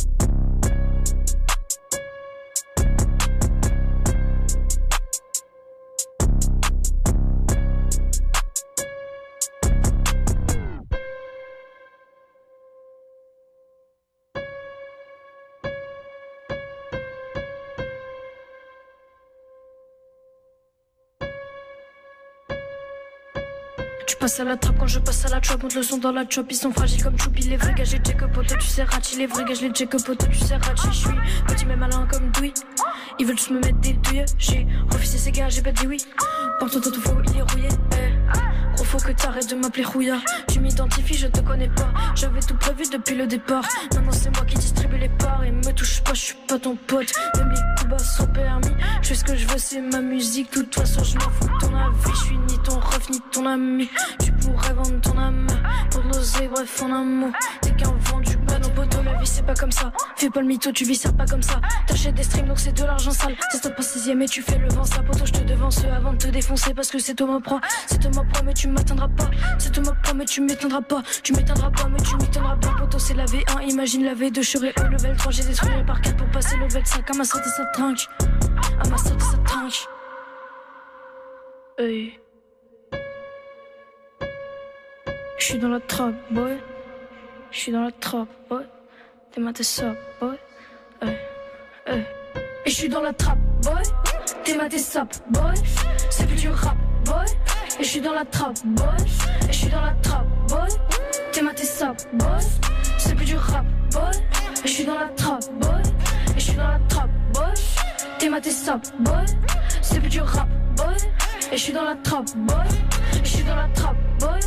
Tu passes à la trappe quand je passe à la chop. Monte le son dans la chop, ils sont fragiles comme Choupi. Les vrais gars, j'ai check up auto, tu sais Rachi. Les vrais gars, les check up auto, tu sais Rachi. Je suis petit mais malin comme Douy. Ils veulent tous me mettre des douilles. J'ai refusé ces gars, j'ai pas dit oui. Porte ton tout faux, il est rouillé. Gros, faut que t'arrêtes de m'appeler Rouillard. Tu m'identifies, je te connais pas. J'avais tout prévu depuis le départ. Maintenant c'est moi qui distribue les parts. Et me touche pas, je suis pas ton pote. Même les coups bas sont permis. Je fais ce que je veux, c'est ma musique. De toute façon, je m'en fous de ton avis. Je suis ni ton ref, ni ton ami. Tu pourrais vendre ton âme pour l'oser, bref, en un mot. T'es qu'un vendu, bah non, poteau, la vie c'est pas comme ça. Fais pas le mytho, tu vis pas comme ça. T'achètes des streams, donc c'est de l'argent sale. Ça stop pas 6ème et tu fais le vent, ça poteau. Je te devance avant de te défoncer parce que c'est toi ma proie. C'est toi ma proie, mais tu m'atteindras pas. C'est toi ma proie, mais tu m'éteindras pas. Tu m'éteindras pas, mais tu m'éteindras pas. Poteau, c'est la V1, imagine la V2. Je serai au level 3, j'ai détruit les par 4 pour passer level 5. À ma sortie, ça trinque. À ma sortie, ça trinque. Hey. J'suis dans la trappe, boy. J'suis dans la trappe, boy. T'es ma sap, boy. Et j'suis dans la trappe, boy. T'es ma sap, boy. C'est plus du rap, boy. Et j'suis dans la trappe, boy. Et j'suis dans la trappe, boy. T'es ma sap, boy. C'est plus du rap, boy. Et j'suis dans la trappe, boy. Et j'suis dans la trappe, boy. T'es ma sap, boy. C'est plus du rap, boy. Et j'suis dans la trappe, boy. Et j'suis dans la trappe, boy.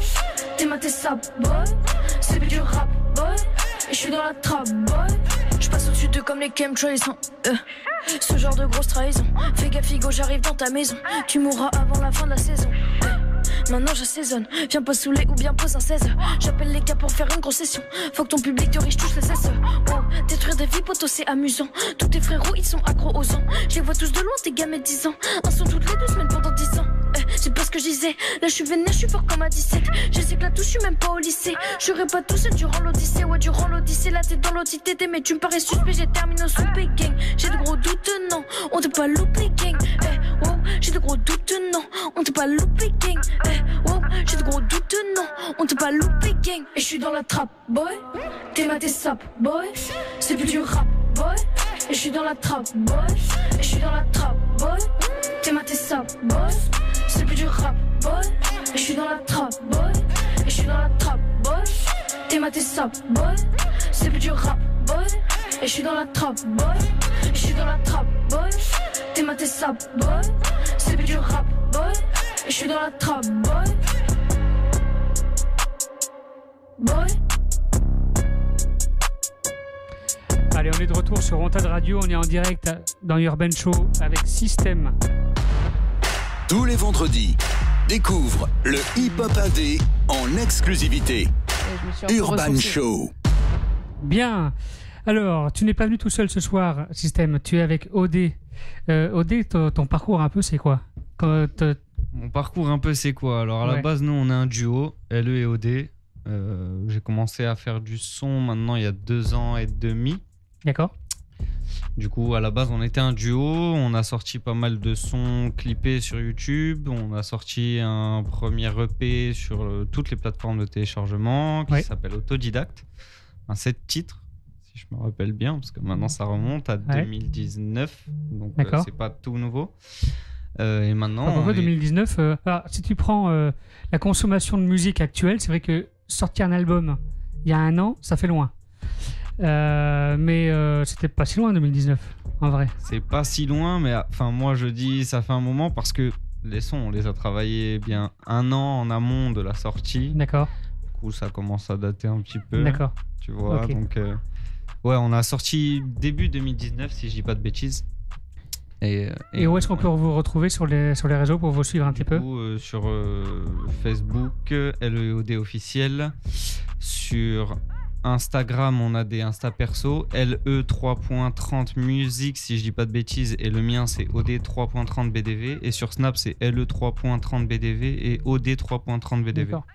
T'es ma sap, boy. C'est plus du rap, boy. Et j'suis dans la trappe, boy. J'passe au-dessus d'eux comme les chemtrails. Ce genre de grosse trahison. Fais gaffe, Figo, j'arrive dans ta maison. Tu mourras avant la fin de la saison. Maintenant j'assaisonne, viens pas saouler ou bien pose un 16. J'appelle les gars pour faire une grosse session. Faut que ton public de riche touche les cesse. Wow, détruire des vies potos c'est amusant. Tous tes frérots ils sont accros aux ans. Je les vois tous de loin tes gamins de 10 ans. Un son toutes les 2 semaines pendant 10 ans. C'est pas ce que je disais. Là je suis vénère, je suis fort comme à 17. Je sais que là tout, je suis même pas au lycée. J'aurais pas tout seul durant l'odyssée. Ouais durant l'odyssée, là t'es dans l'OTT. Mais tu me parais suspect, j'ai terminé au soupé gang. J'ai de gros doutes, non, on t'a pas loupé gang. Wow, j'ai de gros doutes, non, on t'a pas loupé gang. Wow, j'ai de gros doutes, non, on t'a pas loupé gang. Et je suis dans la trappe, boy. T'es ma sap, boy. C'est plus du rap, boy. Et je suis dans la trappe, boy. Et je suis dans la trappe, boy. T'es ma sap, boy. C'est plus du rap, boy. Et je suis dans la trappe, boy. Et je suis dans la trappe, boy. T'es ma sap, boy. C'est plus du rap, boy. Et je suis dans la trappe, boy. Et je suis dans la trappe, boy. T'es ma sap, boy. C'est plus du rap, boy. Et je suis dans la trappe, boy. Boy. Allez, on est de retour sur Antenne Radio. On est en direct dans Urban Show avec System. Tous les vendredis, découvre le hip-hop indé en exclusivité. Urban Show. Bien. Alors, tu n'es pas venu tout seul ce soir, System. Tu es avec OD. OD, ton parcours un peu, c'est quoi? Mon parcours un peu, c'est quoi? Alors, à la base, nous, on est un duo, LE et OD. J'ai commencé à faire du son maintenant il y a 2 ans et demi. D'accord. Du coup, à la base, on était un duo. On a sorti pas mal de sons clippés sur YouTube. On a sorti un premier EP sur toutes les plateformes de téléchargement qui s'appelle Autodidacte. Un 7 titres, si je me rappelle bien, parce que maintenant ça remonte à 2019, donc c'est pas tout nouveau. Et maintenant. Pourquoi 2019 alors, si tu prends la consommation de musique actuelle, c'est vrai que sortir un album il y a un an, ça fait loin. Mais c'était pas si loin 2019, en vrai. C'est pas si loin, mais enfin moi je dis ça fait un moment parce que les sons, on les a travaillés bien un an en amont de la sortie. D'accord. Du coup, ça commence à dater un petit peu. D'accord. Tu vois, donc on a sorti début 2019 si je dis pas de bêtises. Et où est-ce qu'on peut vous retrouver sur les réseaux pour vous suivre un petit peu sur Facebook, LEOD officiel. Sur Instagram, on a des Insta perso, LE3.30 musique si je dis pas de bêtises, et le mien c'est OD3.30 BDV. Et sur Snap, c'est LE3.30 BDV et OD3.30 BDV. D'accord.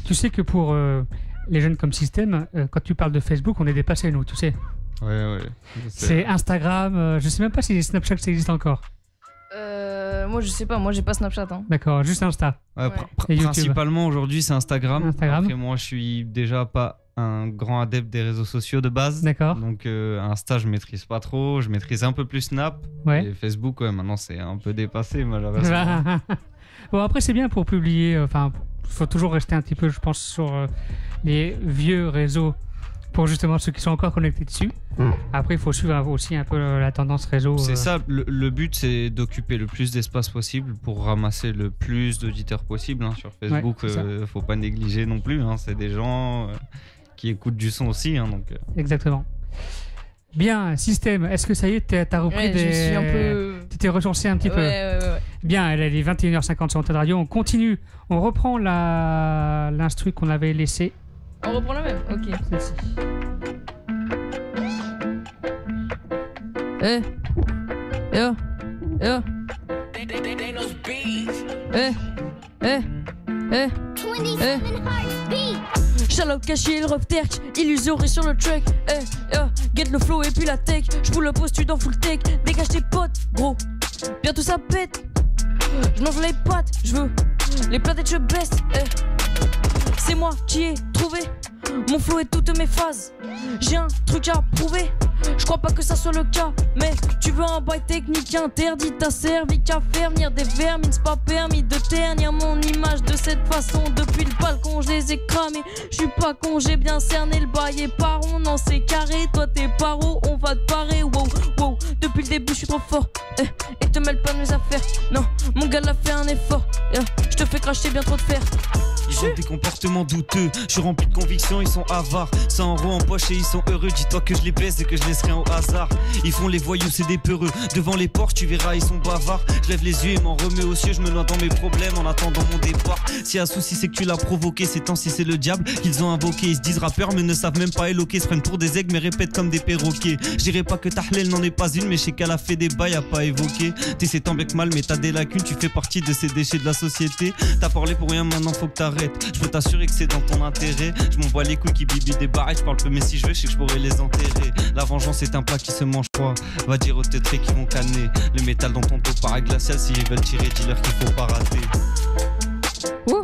Tu sais que pour les jeunes comme Système, quand tu parles de Facebook, on est dépassé, nous, tu sais. Ouais. C'est Instagram, je sais même pas si Snapchat ça existe encore. Moi je sais pas, moi j'ai pas Snapchat. Hein. D'accord, juste Insta. Principalement aujourd'hui c'est Instagram. Instagram. Après moi je suis déjà pas un grand adepte des réseaux sociaux de base. D'accord. Donc Insta je maîtrise pas trop, je maîtrise un peu plus Snap. Ouais. Et Facebook maintenant c'est un peu dépassé malheureusement. Bon après c'est bien pour publier, enfin faut toujours rester un petit peu je pense sur les vieux réseaux. Pour justement ceux qui sont encore connectés dessus. Après, il faut suivre aussi un peu la tendance réseau. C'est ça, le but c'est d'occuper le plus d'espace possible pour ramasser le plus d'auditeurs possible. Hein. Sur Facebook, faut pas négliger non plus. Hein. C'est des gens qui écoutent du son aussi. Hein, donc, Exactement. Bien, Système, est-ce que ça y est, t'as repris je suis un peu... Tu t'es ressourcé un petit peu. Ouais. Bien, elle est 21h50 sur Antenne Radio. On continue. On reprend l'instru qu'on avait laissé. On reprend la même. Ok. Celle-ci. Shalom caché, le ref terk, illusory sur le track. Get le flow et puis la tech. J'poule le poste dans full tech. Dégage tes potes, gros. Bientôt ça pète. J'mange les pattes, j'veux les platettes, je baisse. C'est moi qui ai trouvé mon flow et toutes mes phases. J'ai un truc à prouver. Je crois pas que ça soit le cas, mais tu veux un bail technique interdit. T'as servi qu'à faire venir des vermines. C'est pas permis de ternir mon image de cette façon. Depuis le balcon, je les ai cramés. Je suis pas con, j'ai bien cerné le bail et par rond, non c'est carré. Toi t'es paro, on va te parer. Wow, depuis le début je suis trop fort. Et te mêle pas de mes affaires. Non, mon gars l'a fait un effort. Je te fais cracher bien trop de fer. Ils ont des comportements douteux, je suis rempli de convictions, ils sont avares. 100 € en poche et ils sont heureux. Dis-toi que je les baisse et que je laisse rien au hasard. Ils font les voyous, c'est des peureux. Devant les porches, tu verras, ils sont bavards. Je lève les yeux et m'en remets aux cieux. Je me noie dans mes problèmes en attendant mon départ. S'il y a un souci, c'est que tu l'as provoqué. Ces temps-ci, c'est le diable qu'ils ont invoqué. Ils se disent rappeurs, mais ne savent même pas éloquer. Se prennent pour des aigles, mais répètent comme des perroquets. Je dirais pas que Tahlel n'en est pas une, mais je sais qu'elle a fait des bails à pas évoquer. T'essaies tant bien que mal, mais t'as des lacunes. Tu fais partie de ces déchets de la société. T'as parlé pour rien, maintenant faut que t'arrêtes. Je peux t'assurer que c'est dans ton intérêt. Je m'envoie les couilles qui bibi des barrettes. Je parle peu mais si je veux, je sais que je pourrais les enterrer. La vengeance est un plat qui se mange froid. Va dire aux têtrés qui vont canner. Le métal dans ton dos paraît glacial. Si ils veulent tirer, dis-leur qu'il faut pas rater. Ouh.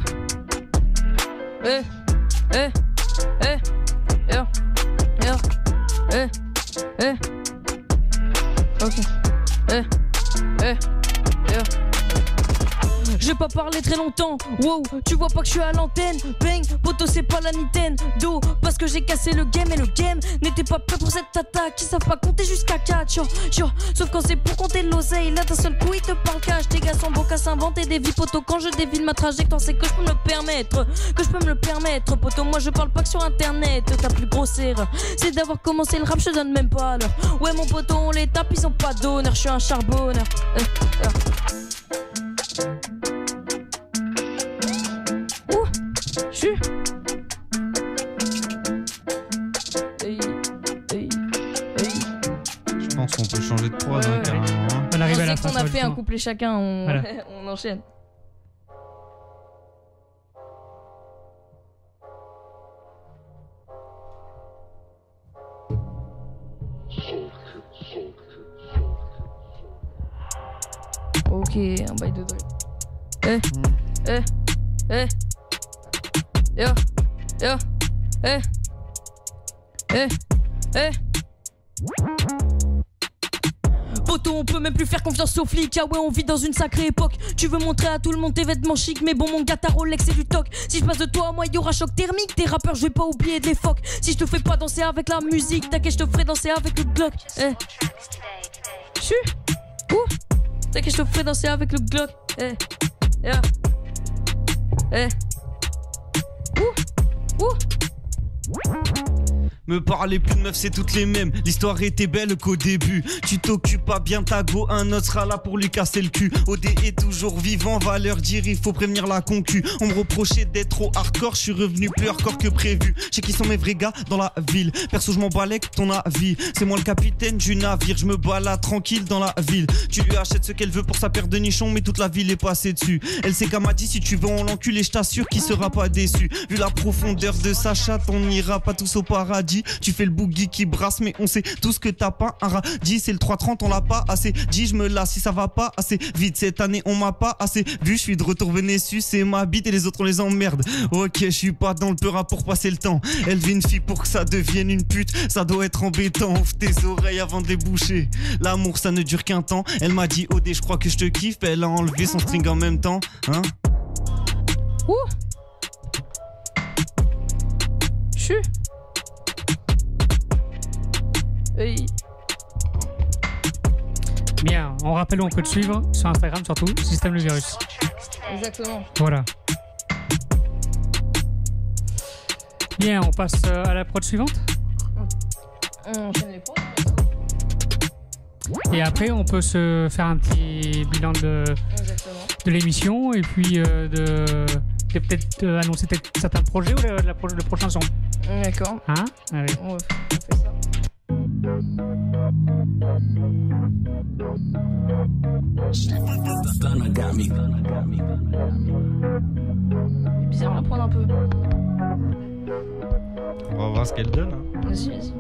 Ok. J'ai pas parlé très longtemps, wow, tu vois pas que je suis à l'antenne. Bang, poto c'est pas la Nintendo. Parce que j'ai cassé le game et le game n'était pas prêt pour cette attaque. Ils savent pas compter jusqu'à 4, yo. Sauf quand c'est pour compter l'oseille, là d'un seul coup ils te parlent cash. Tes gars sont bons qu'à s'inventer des vies, poto. Quand je dévile ma trajectoire c'est que je peux me le permettre. Poto, moi je parle pas que sur internet. Ta plus grosse erreur, c'est d'avoir commencé le rap, je te donne même pas l'heure. Ouais mon poto, on les tape, ils ont pas d'honneur, je suis un charbonneur. Je pense qu'on peut changer de prod carrément. Hein. On arrive à la fin. On a fait un couplet chacun, voilà. On enchaîne. Ok, un bail de drill. Poto, on peut même plus faire confiance aux flics. Ah ouais, on vit dans une sacrée époque. Tu veux montrer à tout le monde tes vêtements chics, mais bon, mon gars, ta Rolex c'est du toc. Si je passe de toi à moi, y'aura choc thermique. Tes rappeurs, je vais pas oublier de les phoques. Si je te fais pas danser avec la musique, t'inquiète, je te ferai danser avec le Glock. T'inquiète, je te ferai danser avec le Glock. Me parler plus de meufs, c'est toutes les mêmes. L'histoire était belle qu'au début. Tu t'occupes pas bien ta go, un autre sera là pour lui casser le cul. OD est toujours vivant, va leur dire il faut prévenir la concu. On me reprochait d'être trop hardcore, je suis revenu plus hardcore que prévu. Je sais qui sont mes vrais gars dans la ville. Perso, je m'en balais que ton avis. C'est moi le capitaine du navire, je me balade tranquille dans la ville. Tu lui achètes ce qu'elle veut pour sa paire de nichons, mais toute la ville est passée dessus. Elle sait qu'elle m'a dit si tu veux on l'encule et je t'assure qu'il sera pas déçu. Vu la profondeur de sa chatte, on n'ira pas tous au paradis. Tu fais le boogie qui brasse, mais on sait tous que t'as pas un radis. C'est le 330, on l'a pas assez dit. Je me lasse si ça va pas assez vite. Cette année, on m'a pas assez vu. Je suis de retour Vénésus, c'est ma bite et les autres on les emmerde. Ok, je suis pas dans le peur pour passer le temps. Elle vit une fille pour que ça devienne une pute. Ça doit être embêtant. Ouvre tes oreilles avant de les boucher. L'amour, ça ne dure qu'un temps. Elle m'a dit, OD, je crois que je te kiffe. Elle a enlevé son string en même temps. Hein? Bien, on rappelle où on peut te suivre sur Instagram surtout, Système le Virus. Exactement. Voilà. Bien, on passe à la prod suivante. On enchaîne les prods. Et après, on peut se faire un petit bilan de l'émission et puis de peut-être annoncer certains projets ou le prochain son. D'accord. Hein? Allez. On fait ça. C'est bizarre, on va prendre un peu. On va voir ce qu'elle donne. Hein. Vas-y.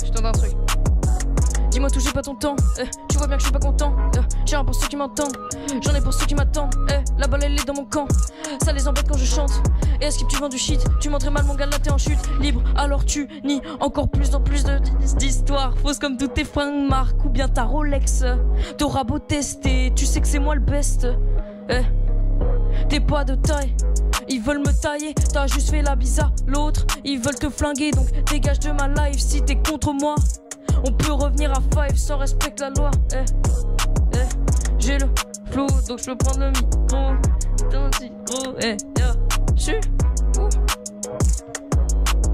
Je tente un truc. Dis-moi tout, j'ai pas ton temps. Tu vois bien que je suis pas content. J'ai rien pour ceux qui m'entendent. J'en ai pour ceux qui m'attendent. La balle elle est dans mon camp. Ça les embête quand je chante. Et à ce que tu vends du shit, tu montrais mal mon gars là t'es en chute libre. Alors tu nies encore plus dans plus d'histoires fausses comme toutes tes fringues marques ou bien ta Rolex. T'auras beau tester, tu sais que c'est moi le best. T'es pas de taille. Ils veulent me tailler, t'as juste fait la bise à l'autre. Ils veulent te flinguer, donc dégage de ma life. Si t'es contre moi, on peut revenir à 5 sans respecter la loi. J'ai le flow, donc je peux prendre le micro. T'as un petit gros, j'suis où?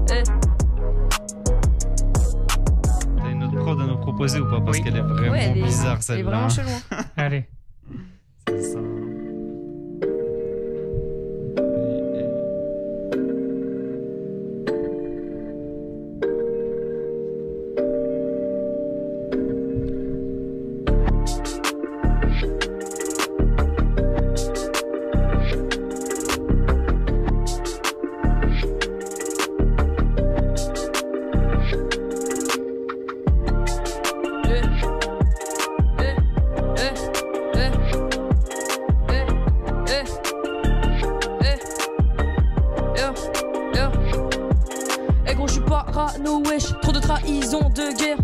T'as une autre prod à nous proposer ou pas? Parce qu'elle est vraiment bizarre celle-là. Elle est vraiment chelou. Allez. C'est ça. Trop de trahison, de guerre.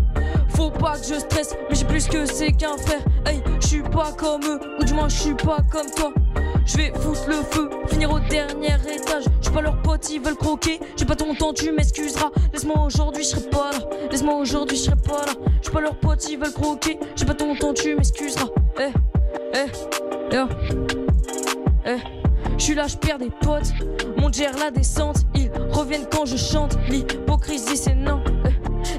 Faut pas que je stresse, mais j'ai plus que c'est qu'un frère. Hey, je suis pas comme eux, ou du moins je suis pas comme toi. Je vais foutre le feu, finir au dernier étage. Je suis pas leur pote, ils veulent croquer. J'ai pas ton temps, tu m'excuseras. Laisse-moi aujourd'hui, je serai pas là. Laisse-moi aujourd'hui, je serai pas là. Je suis pas leur pote, ils veulent croquer. J'ai pas ton temps, tu m'excuseras. Je suis là, je perds des potes. Mon gère la descente, ils reviennent quand je chante. L'hypocrisie c'est non.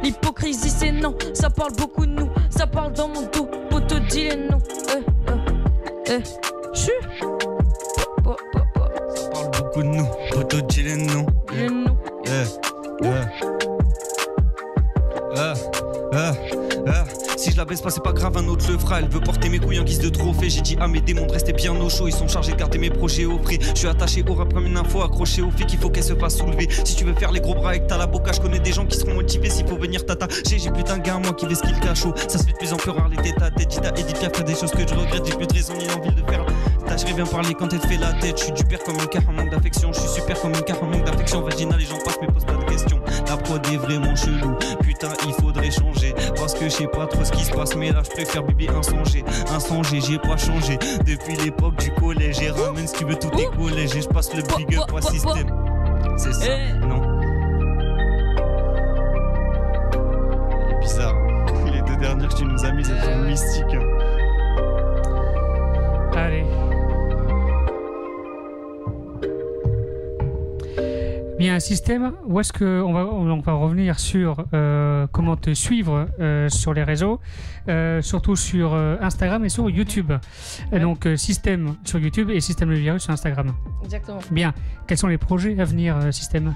L'hypocrisie c'est non. Ça parle beaucoup de nous, ça parle dans mon dos. Poto dis les noms. J'suis. Ça parle beaucoup de nous. Poto dis les noms. Les noms. Si je la la baisse pas, c'est pas grave, un autre le fera. Elle veut porter mes couilles en guise de trophée. J'ai dit à mes démons de rester bien au chaud. Ils sont chargés de garder mes projets au frais. Je suis attaché au rap comme une info, accroché au fait qu'il faut qu'elle se fasse soulever. Si tu veux faire les gros bras avec ta la boca, je connais des gens qui seront motivés. S'il faut venir tata, j'ai plus d'un gars moi qui fait ce qu'il cache. Ça se fait de plus en plus rare les têtes à tête. Dita Edith Piaf, des choses que je regrette. J'ai plus de raison ni envie de faire. Tâcherai bien parler quand elle te fait la tête. Je suis du père comme un car en manque d'affection. Je suis super comme un car en manque d'affection. Vaginal, les gens passent mais posent pas de questions. La prod est vraiment chelou. Putain, il faudrait changer. Parce que je sais pas trop ce qui se passe. Mais là, je préfère bébé insonger. Insonger, j'ai pas changé. Depuis l'époque du collège. Et ramène si tu veux tous tes collèges. Et je passe le big up à système. C'est ça, non? C'est bizarre. Les deux dernières que tu nous as mises, elles sont mystiques. Allez. Bien, un système, où est-ce qu'on va revenir sur comment te suivre sur les réseaux, surtout sur Instagram et sur YouTube. Et donc, système sur YouTube et système le virus sur Instagram. Exactement. Bien, quels sont les projets à venir, système?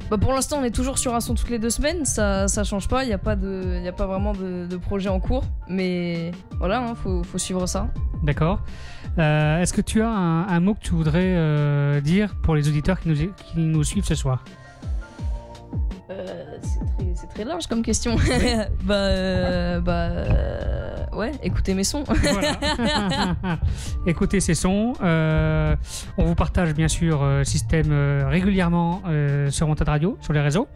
Bah pour l'instant, on est toujours sur un son toutes les 2 semaines, ça change pas, il n'y a pas vraiment de projet en cours, mais voilà, faut suivre ça. D'accord. Est-ce que tu as un mot que tu voudrais dire pour les auditeurs qui nous suivent ce soir? C'est très large comme question. Ouais, écoutez mes sons. Voilà. Écoutez ces sons. On vous partage bien sûr système régulièrement sur Wanted Radio, sur les réseaux.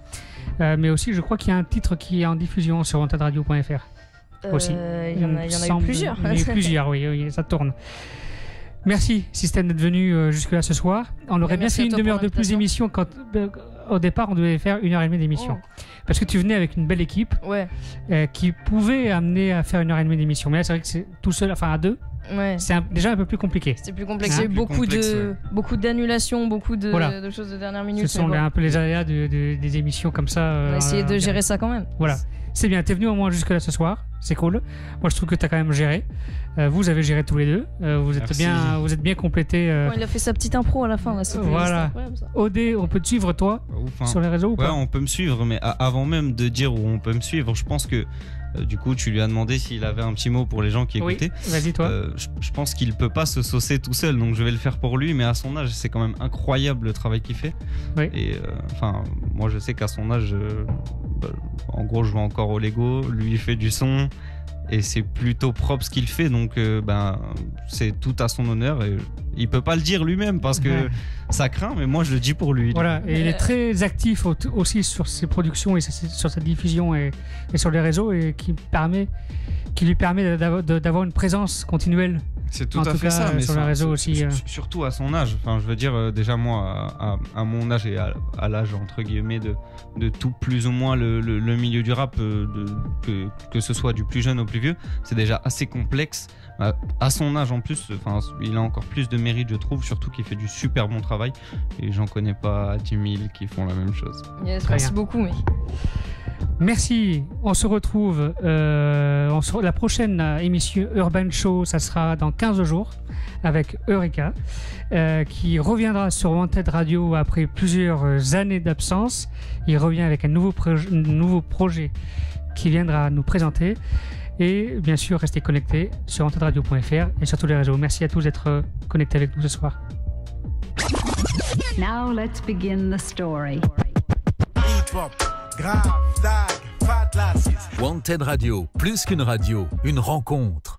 Mais aussi, je crois qu'il y a un titre qui est en diffusion sur wantedradio.fr. Aussi. Il y en a eu plusieurs. Il y en a eu plusieurs, oui, ça tourne. Merci Système d'être venu jusque-là ce soir. On aurait bien fait une demi-heure de plus d'émission quand au départ on devait faire 1h30 d'émission. Parce que tu venais avec une belle équipe qui pouvait amener à faire 1h30 d'émission. Mais là c'est vrai que c'est tout seul, enfin à deux. Ouais. C'est déjà un peu plus compliqué. C'était plus complexe. Il y a eu beaucoup d'annulations, beaucoup de choses de dernière minute. Ce sont un peu les aléas des émissions comme ça. On a essayé de gérer ça quand même. Voilà. C'est bien, t'es venu au moins jusque là ce soir, c'est cool. Moi je trouve que t'as quand même géré. Vous avez géré tous les deux. Vous êtes bien complétés. Il a fait sa petite impro à la fin. Là, voilà. OD, on peut te suivre toi sur les réseaux ou pas? Ouais, on peut me suivre, mais avant même de dire où on peut me suivre, je pense que du coup tu lui as demandé s'il avait un petit mot pour les gens qui écoutaient. Oui, vas-y toi. Je pense qu'il peut pas se saucer tout seul, donc je vais le faire pour lui, mais à son âge c'est quand même incroyable le travail qu'il fait. Oui. Et moi je sais qu'à son âge, en gros je vais encore au Lego, lui il fait du son. Et c'est plutôt propre ce qu'il fait, donc c'est tout à son honneur. Et il peut pas le dire lui-même parce que ça craint, mais moi je le dis pour lui. Voilà, et il est très actif aussi sur ses productions et sur sa diffusion et sur les réseaux, et qui lui permet d'avoir une présence continuelle. C'est tout à fait ça, mais sur les réseaux aussi. Surtout à son âge. Enfin, je veux dire, déjà moi, à mon âge et à l'âge entre guillemets de tout plus ou moins le milieu du rap, que ce soit du plus jeune au plus vieux, c'est déjà assez complexe. À son âge en plus, il a encore plus de mérite, je trouve, surtout qu'il fait du super bon travail. Et j'en connais pas 10 000 qui font la même chose. Yes, merci beaucoup, mec. Merci, on se retrouve la prochaine émission Urban Show, ça sera dans 15 jours avec Eureka qui reviendra sur Wanted Radio après plusieurs années d'absence. Il revient avec un nouveau projet qui viendra nous présenter, et bien sûr restez connectés sur wantedradio.fr et sur tous les réseaux. Merci à tous d'être connectés avec nous ce soir. Now let's begin the story. Wanted Radio, plus qu'une radio, une rencontre.